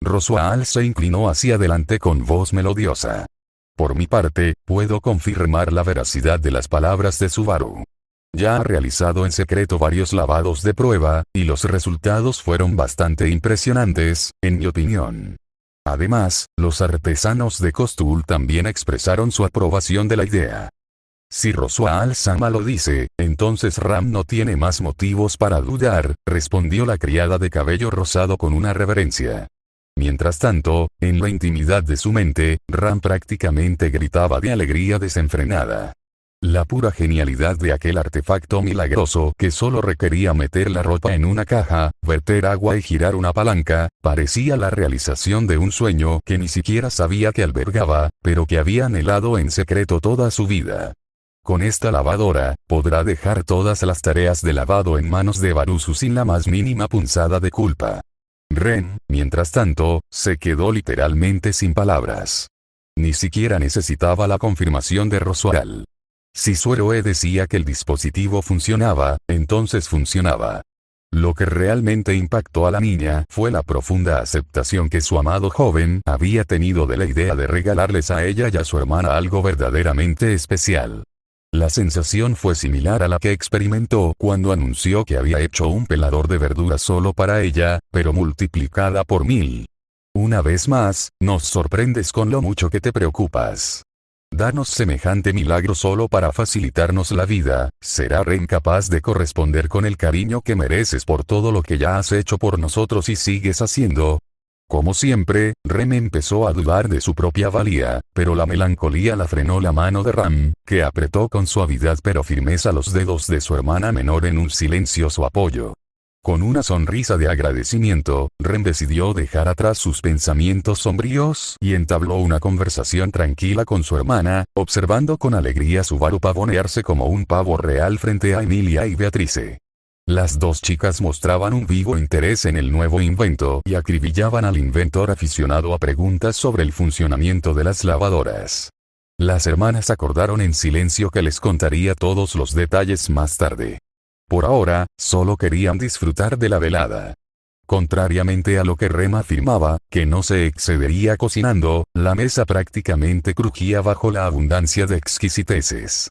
Roswaal se inclinó hacia adelante con voz melodiosa. Por mi parte, puedo confirmar la veracidad de las palabras de Subaru. Ya ha realizado en secreto varios lavados de prueba, y los resultados fueron bastante impresionantes, en mi opinión. Además, los artesanos de Kostul también expresaron su aprobación de la idea. Si Roswaal-sama lo dice, entonces Ram no tiene más motivos para dudar, respondió la criada de cabello rosado con una reverencia. Mientras tanto, en la intimidad de su mente, Ram prácticamente gritaba de alegría desenfrenada. La pura genialidad de aquel artefacto milagroso que solo requería meter la ropa en una caja, verter agua y girar una palanca, parecía la realización de un sueño que ni siquiera sabía que albergaba, pero que había anhelado en secreto toda su vida. Con esta lavadora, podrá dejar todas las tareas de lavado en manos de Barusu sin la más mínima punzada de culpa. Ren, mientras tanto, se quedó literalmente sin palabras. Ni siquiera necesitaba la confirmación de Roswaal. Si su héroe decía que el dispositivo funcionaba, entonces funcionaba. Lo que realmente impactó a la niña fue la profunda aceptación que su amado joven había tenido de la idea de regalarles a ella y a su hermana algo verdaderamente especial. La sensación fue similar a la que experimentó cuando anunció que había hecho un pelador de verduras solo para ella, pero multiplicada por 1000. Una vez más, nos sorprendes con lo mucho que te preocupas. Danos semejante milagro solo para facilitarnos la vida. ¿Será Ren capaz de corresponder con el cariño que mereces por todo lo que ya has hecho por nosotros y sigues haciendo? Como siempre, Rem empezó a dudar de su propia valía, pero la melancolía la frenó la mano de Ram, que apretó con suavidad pero firmeza los dedos de su hermana menor en un silencioso apoyo. Con una sonrisa de agradecimiento, Rem decidió dejar atrás sus pensamientos sombríos y entabló una conversación tranquila con su hermana, observando con alegría a Subaru pavonearse como un pavo real frente a Emilia y Beatrice. Las dos chicas mostraban un vivo interés en el nuevo invento y acribillaban al inventor aficionado a preguntas sobre el funcionamiento de las lavadoras. Las hermanas acordaron en silencio que les contaría todos los detalles más tarde. Por ahora, solo querían disfrutar de la velada. Contrariamente a lo que Rem afirmaba, que no se excedería cocinando, la mesa prácticamente crujía bajo la abundancia de exquisiteces.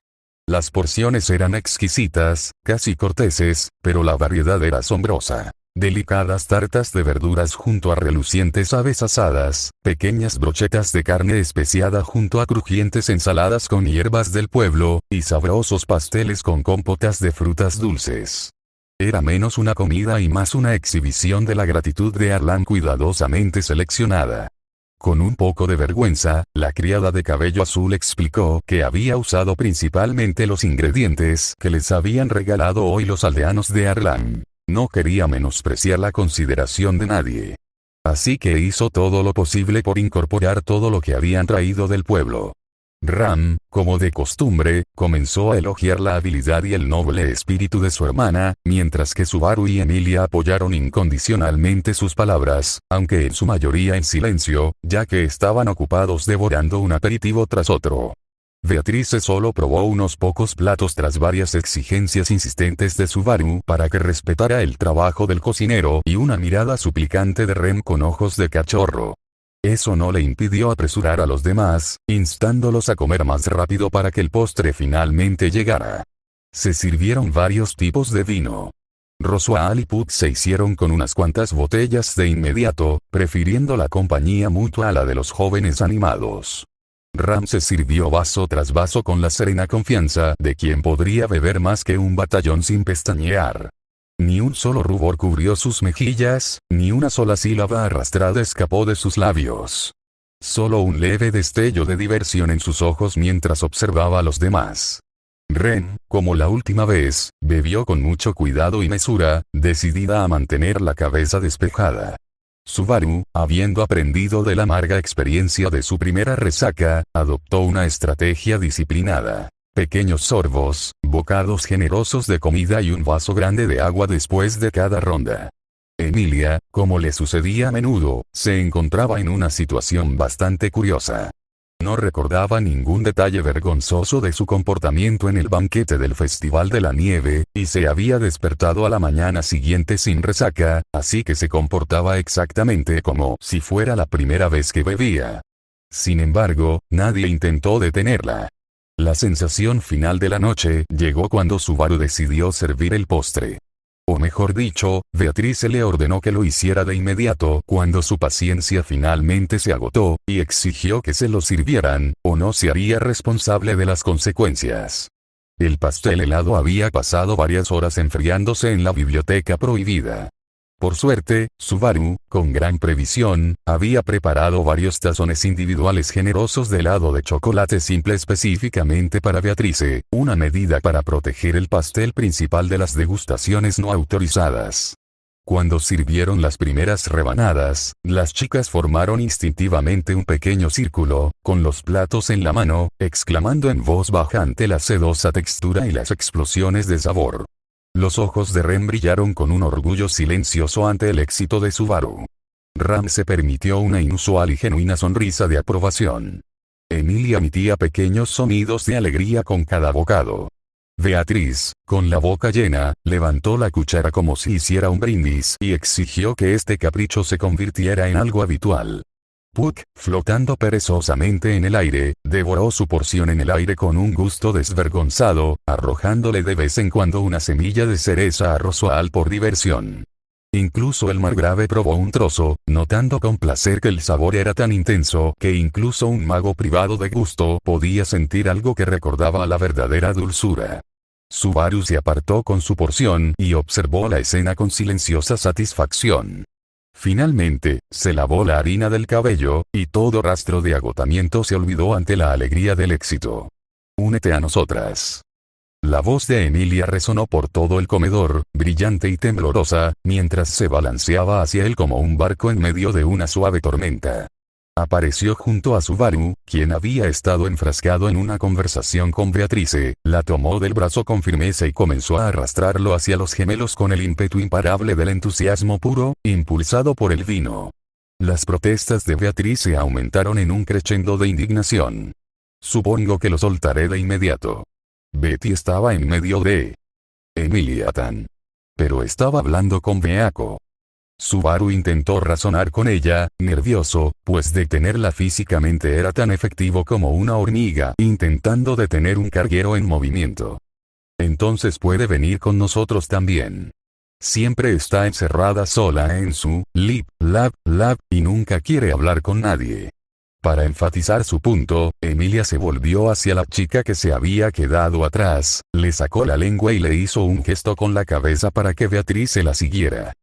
Las porciones eran exquisitas, casi corteses, pero la variedad era asombrosa. Delicadas tartas de verduras junto a relucientes aves asadas, pequeñas brochetas de carne especiada junto a crujientes ensaladas con hierbas del pueblo, y sabrosos pasteles con compotas de frutas dulces. Era menos una comida y más una exhibición de la gratitud de Arlan cuidadosamente seleccionada. Con un poco de vergüenza, la criada de cabello azul explicó que había usado principalmente los ingredientes que les habían regalado hoy los aldeanos de Arlan. No quería menospreciar la consideración de nadie. Así que hizo todo lo posible por incorporar todo lo que habían traído del pueblo. Ram, como de costumbre, comenzó a elogiar la habilidad y el noble espíritu de su hermana, mientras que Subaru y Emilia apoyaron incondicionalmente sus palabras, aunque en su mayoría en silencio, ya que estaban ocupados devorando un aperitivo tras otro. Beatrice solo probó unos pocos platos tras varias exigencias insistentes de Subaru para que respetara el trabajo del cocinero y una mirada suplicante de Rem con ojos de cachorro. Eso no le impidió apresurar a los demás, instándolos a comer más rápido para que el postre finalmente llegara. Se sirvieron varios tipos de vino. Roswell y Put se hicieron con unas cuantas botellas de inmediato, prefiriendo la compañía mutua a la de los jóvenes animados. Ram se sirvió vaso tras vaso con la serena confianza de quien podría beber más que un batallón sin pestañear. Ni un solo rubor cubrió sus mejillas, ni una sola sílaba arrastrada escapó de sus labios. Solo un leve destello de diversión en sus ojos mientras observaba a los demás. Ren, como la última vez, bebió con mucho cuidado y mesura, decidida a mantener la cabeza despejada. Subaru, habiendo aprendido de la amarga experiencia de su primera resaca, adoptó una estrategia disciplinada. Pequeños sorbos, bocados generosos de comida y un vaso grande de agua después de cada ronda. Emilia, como le sucedía a menudo, se encontraba en una situación bastante curiosa. No recordaba ningún detalle vergonzoso de su comportamiento en el banquete del Festival de la Nieve, y se había despertado a la mañana siguiente sin resaca, así que se comportaba exactamente como si fuera la primera vez que bebía. Sin embargo, nadie intentó detenerla. La sensación final de la noche llegó cuando Subaru decidió servir el postre. O mejor dicho, Beatrice le ordenó que lo hiciera de inmediato cuando su paciencia finalmente se agotó, y exigió que se lo sirvieran, o no se haría responsable de las consecuencias. El pastel helado había pasado varias horas enfriándose en la biblioteca prohibida. Por suerte, Subaru, con gran previsión, había preparado varios tazones individuales generosos de helado de chocolate simple específicamente para Beatrice, una medida para proteger el pastel principal de las degustaciones no autorizadas. Cuando sirvieron las primeras rebanadas, las chicas formaron instintivamente un pequeño círculo, con los platos en la mano, exclamando en voz baja ante la sedosa textura y las explosiones de sabor. Los ojos de Ren brillaron con un orgullo silencioso ante el éxito de Subaru. Ram se permitió una inusual y genuina sonrisa de aprobación. Emilia emitía pequeños sonidos de alegría con cada bocado. Beatriz, con la boca llena, levantó la cuchara como si hiciera un brindis y exigió que este capricho se convirtiera en algo habitual. Puck, flotando perezosamente en el aire, devoró su porción en el aire con un gusto desvergonzado, arrojándole de vez en cuando una semilla de cereza a Roswell por diversión. Incluso el margrave probó un trozo, notando con placer que el sabor era tan intenso que incluso un mago privado de gusto podía sentir algo que recordaba a la verdadera dulzura. Subaru se apartó con su porción y observó la escena con silenciosa satisfacción. Finalmente, se lavó la harina del cabello, y todo rastro de agotamiento se olvidó ante la alegría del éxito. «Únete a nosotras». La voz de Emilia resonó por todo el comedor, brillante y temblorosa, mientras se balanceaba hacia él como un barco en medio de una suave tormenta. Apareció junto a Subaru, quien había estado enfrascado en una conversación con Beatrice, la tomó del brazo con firmeza y comenzó a arrastrarlo hacia los gemelos con el ímpetu imparable del entusiasmo puro, impulsado por el vino. Las protestas de Beatrice aumentaron en un crescendo de indignación. «Supongo que lo soltaré de inmediato». Betty estaba en medio de Emilia Tan. Pero estaba hablando con Beako. Subaru intentó razonar con ella, nervioso, pues detenerla físicamente era tan efectivo como una hormiga intentando detener un carguero en movimiento. «Entonces puede venir con nosotros también. Siempre está encerrada sola en su lab, y nunca quiere hablar con nadie». Para enfatizar su punto, Emilia se volvió hacia la chica que se había quedado atrás, le sacó la lengua y le hizo un gesto con la cabeza para que Beatrice la siguiera.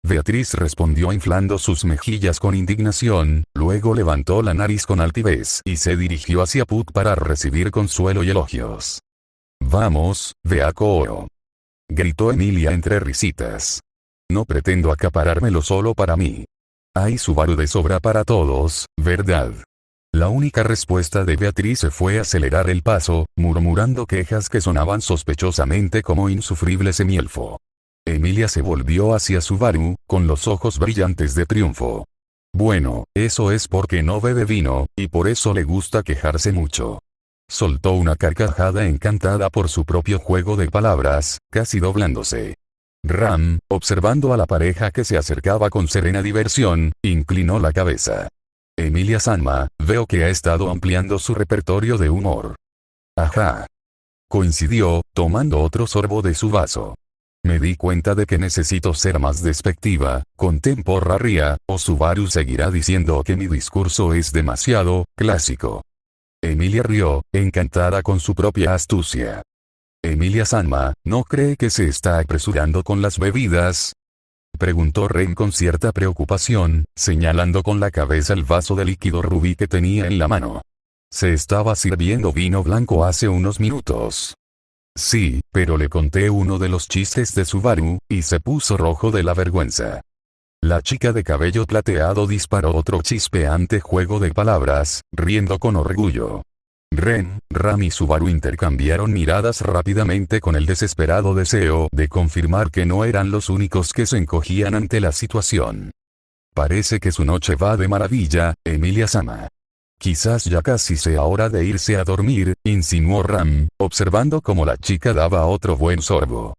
Beatriz respondió inflando sus mejillas con indignación, luego levantó la nariz con altivez y se dirigió hacia Puck para recibir consuelo y elogios. «Vamos, Beako Oro», gritó Emilia entre risitas. «No pretendo acaparármelo solo para mí. Hay Subaru de sobra para todos, ¿verdad?». La única respuesta de Beatriz fue acelerar el paso, murmurando quejas que sonaban sospechosamente como insufrible semielfo. Emilia se volvió hacia Subaru, con los ojos brillantes de triunfo. «Bueno, eso es porque no bebe vino, y por eso le gusta quejarse mucho». Soltó una carcajada encantada por su propio juego de palabras, casi doblándose. Ram, observando a la pareja que se acercaba con serena diversión, inclinó la cabeza. «Emilia-sama, veo que ha estado ampliando su repertorio de humor». «Ajá». Coincidió, tomando otro sorbo de su vaso. «Me di cuenta de que necesito ser más despectiva, contemporánea, o Subaru seguirá diciendo que mi discurso es demasiado clásico». Emilia rió, encantada con su propia astucia. «Emilia-sama, ¿no cree que se está apresurando con las bebidas?», preguntó Ren con cierta preocupación, señalando con la cabeza el vaso de líquido rubí que tenía en la mano. «Se estaba sirviendo vino blanco hace unos minutos». «Sí, pero le conté uno de los chistes de Subaru, y se puso rojo de la vergüenza». La chica de cabello plateado disparó otro chispeante juego de palabras, riendo con orgullo. Ren, Ram y Subaru intercambiaron miradas rápidamente con el desesperado deseo de confirmar que no eran los únicos que se encogían ante la situación. «Parece que su noche va de maravilla, Emilia-sama. Quizás ya casi sea hora de irse a dormir», insinuó Ram, observando cómo la chica daba otro buen sorbo.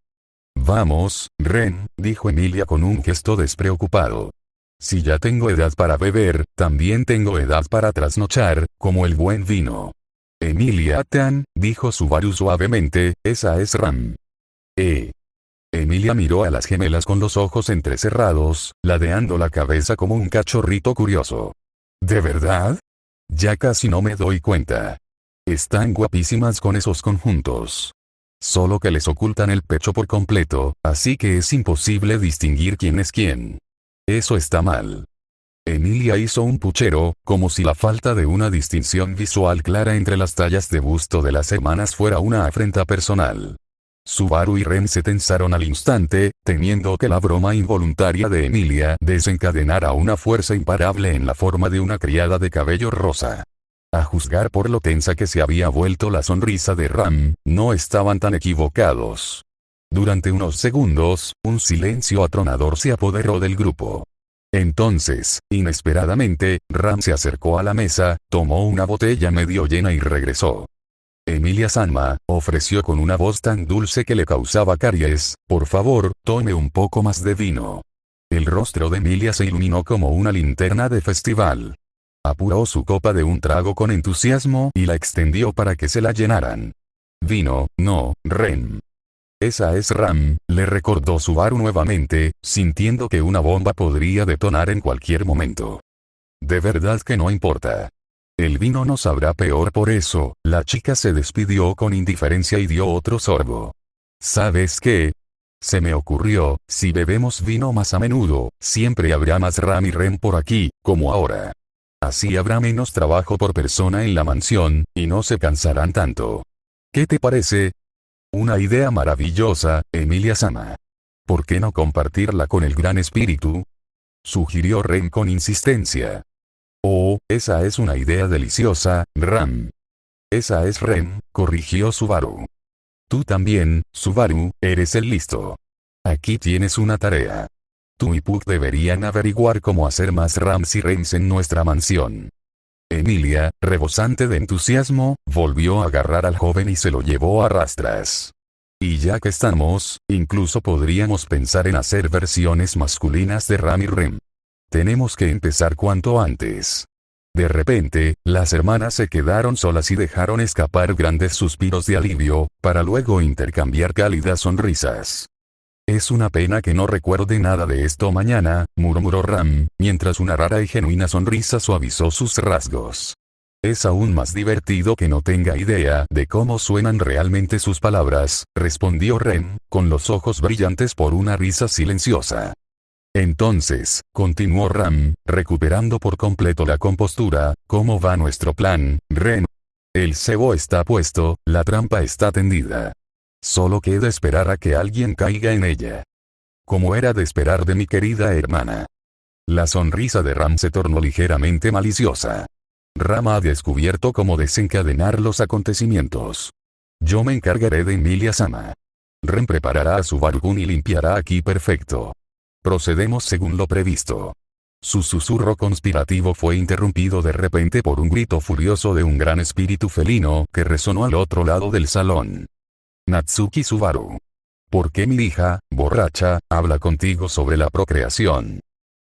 «Vamos, Ren», dijo Emilia con un gesto despreocupado. «Si ya tengo edad para beber, también tengo edad para trasnochar, como el buen vino». «Emilia-tan», dijo Subaru suavemente, «esa es Ram». Emilia miró a las gemelas con los ojos entrecerrados, ladeando la cabeza como un cachorrito curioso. «¿De verdad? Ya casi no me doy cuenta. Están guapísimas con esos conjuntos. Solo que les ocultan el pecho por completo, así que es imposible distinguir quién es quién. Eso está mal». Emilia hizo un puchero, como si la falta de una distinción visual clara entre las tallas de busto de las hermanas fuera una afrenta personal. Subaru y Ren se tensaron al instante, temiendo que la broma involuntaria de Emilia desencadenara una fuerza imparable en la forma de una criada de cabello rosa. A juzgar por lo tensa que se había vuelto la sonrisa de Ram, no estaban tan equivocados. Durante unos segundos, un silencio atronador se apoderó del grupo. Entonces, inesperadamente, Ram se acercó a la mesa, tomó una botella medio llena y regresó. «Emilia-sama», ofreció con una voz tan dulce que le causaba caries, «por favor, tome un poco más de vino». El rostro de Emilia se iluminó como una linterna de festival. Apuró su copa de un trago con entusiasmo y la extendió para que se la llenaran. Vino, no, Ren. Esa es Ram, le recordó Subaru nuevamente, sintiendo que una bomba podría detonar en cualquier momento. De verdad que no importa. El vino nos sabrá peor por eso. La chica se despidió con indiferencia y dio otro sorbo. ¿Sabes qué? Se me ocurrió, si bebemos vino más a menudo, siempre habrá más Ram y Ren por aquí, como ahora. Así habrá menos trabajo por persona en la mansión, y no se cansarán tanto. ¿Qué te parece? Una idea maravillosa, Emilia-sama. ¿Por qué no compartirla con el gran espíritu? Sugirió Ren con insistencia. Oh, esa es una idea deliciosa, Ram. Esa es Ren, corrigió Subaru. Tú también, Subaru, eres el listo. Aquí tienes una tarea. Tú y Puck deberían averiguar cómo hacer más Rams y Rens en nuestra mansión. Emilia, rebosante de entusiasmo, volvió a agarrar al joven y se lo llevó a rastras. Y ya que estamos, incluso podríamos pensar en hacer versiones masculinas de Ram y Rem. Tenemos que empezar cuanto antes. De repente, las hermanas se quedaron solas y dejaron escapar grandes suspiros de alivio, para luego intercambiar cálidas sonrisas. Es una pena que no recuerde nada de esto mañana, murmuró Ram, mientras una rara y genuina sonrisa suavizó sus rasgos. Es aún más divertido que no tenga idea de cómo suenan realmente sus palabras, respondió Ren, con los ojos brillantes por una risa silenciosa. Entonces, continuó Ram, recuperando por completo la compostura, ¿cómo va nuestro plan, Ren? El cebo está puesto, la trampa está tendida. Solo queda esperar a que alguien caiga en ella. Como era de esperar de mi querida hermana. La sonrisa de Ram se tornó ligeramente maliciosa. Ram ha descubierto cómo desencadenar los acontecimientos. Yo me encargaré de Emilia-sama. Ren preparará a Subaru-kun y limpiará aquí perfecto. Procedemos según lo previsto. Su susurro conspirativo fue interrumpido de repente por un grito furioso de un gran espíritu felino que resonó al otro lado del salón. Natsuki Subaru. ¿Por qué mi hija, borracha, habla contigo sobre la procreación?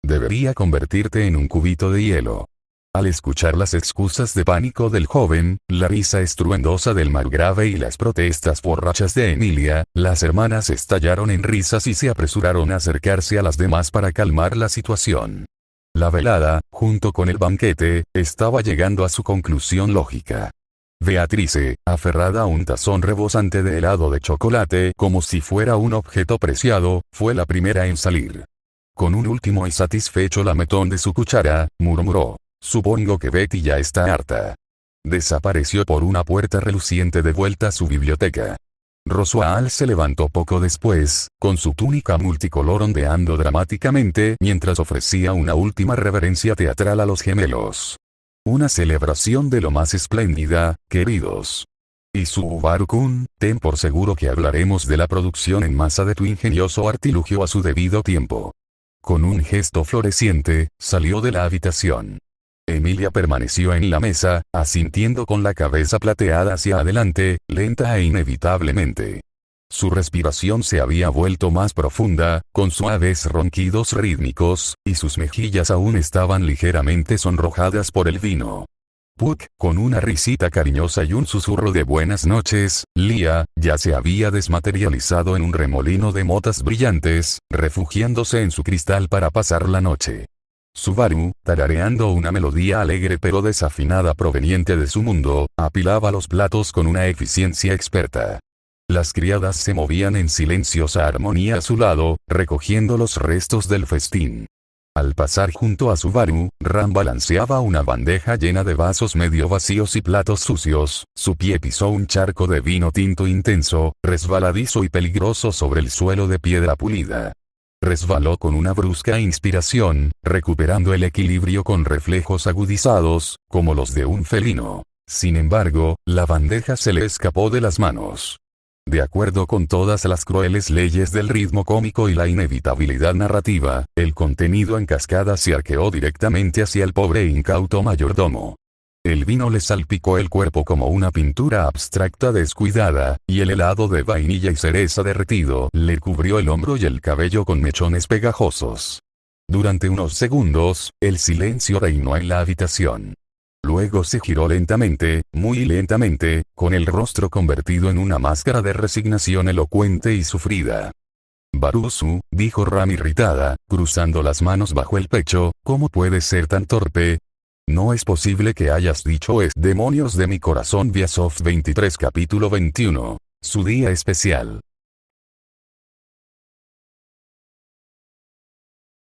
Debería convertirte en un cubito de hielo. Al escuchar las excusas de pánico del joven, la risa estruendosa del margrave y las protestas borrachas de Emilia, las hermanas estallaron en risas y se apresuraron a acercarse a las demás para calmar la situación. La velada, junto con el banquete, estaba llegando a su conclusión lógica. Beatrice, aferrada a un tazón rebosante de helado de chocolate como si fuera un objeto preciado, fue la primera en salir. Con un último y satisfecho lametón de su cuchara, murmuró, supongo que Betty ya está harta. Desapareció por una puerta reluciente de vuelta a su biblioteca. Roswaal se levantó poco después, con su túnica multicolor ondeando dramáticamente mientras ofrecía una última reverencia teatral a los gemelos. Una celebración de lo más espléndida, queridos. Y Subaru-kun, ten por seguro que hablaremos de la producción en masa de tu ingenioso artilugio a su debido tiempo. Con un gesto floreciente, salió de la habitación. Emilia permaneció en la mesa, asintiendo con la cabeza plateada hacia adelante, lenta e inevitablemente. Su respiración se había vuelto más profunda, con suaves ronquidos rítmicos, y sus mejillas aún estaban ligeramente sonrojadas por el vino. Puck, con una risita cariñosa y un susurro de buenas noches, Lia, ya se había desmaterializado en un remolino de motas brillantes, refugiándose en su cristal para pasar la noche. Subaru, tarareando una melodía alegre pero desafinada proveniente de su mundo, apilaba los platos con una eficiencia experta. Las criadas se movían en silenciosa armonía a su lado, recogiendo los restos del festín. Al pasar junto a Subaru, Ram balanceaba una bandeja llena de vasos medio vacíos y platos sucios, su pie pisó un charco de vino tinto intenso, resbaladizo y peligroso sobre el suelo de piedra pulida. Resbaló con una brusca inspiración, recuperando el equilibrio con reflejos agudizados, como los de un felino. Sin embargo, la bandeja se le escapó de las manos. De acuerdo con todas las crueles leyes del ritmo cómico y la inevitabilidad narrativa, el contenido en cascada se arqueó directamente hacia el pobre e incauto mayordomo. El vino le salpicó el cuerpo como una pintura abstracta descuidada, y el helado de vainilla y cereza derretido le cubrió el hombro y el cabello con mechones pegajosos. Durante unos segundos, el silencio reinó en la habitación. Luego se giró lentamente, muy lentamente, con el rostro convertido en una máscara de resignación elocuente y sufrida. Barusu, dijo Ram irritada, cruzando las manos bajo el pecho, ¿cómo puedes ser tan torpe? No es posible que hayas dicho es demonios de mi corazón. Viasoft 23 capítulo 21. Su día especial.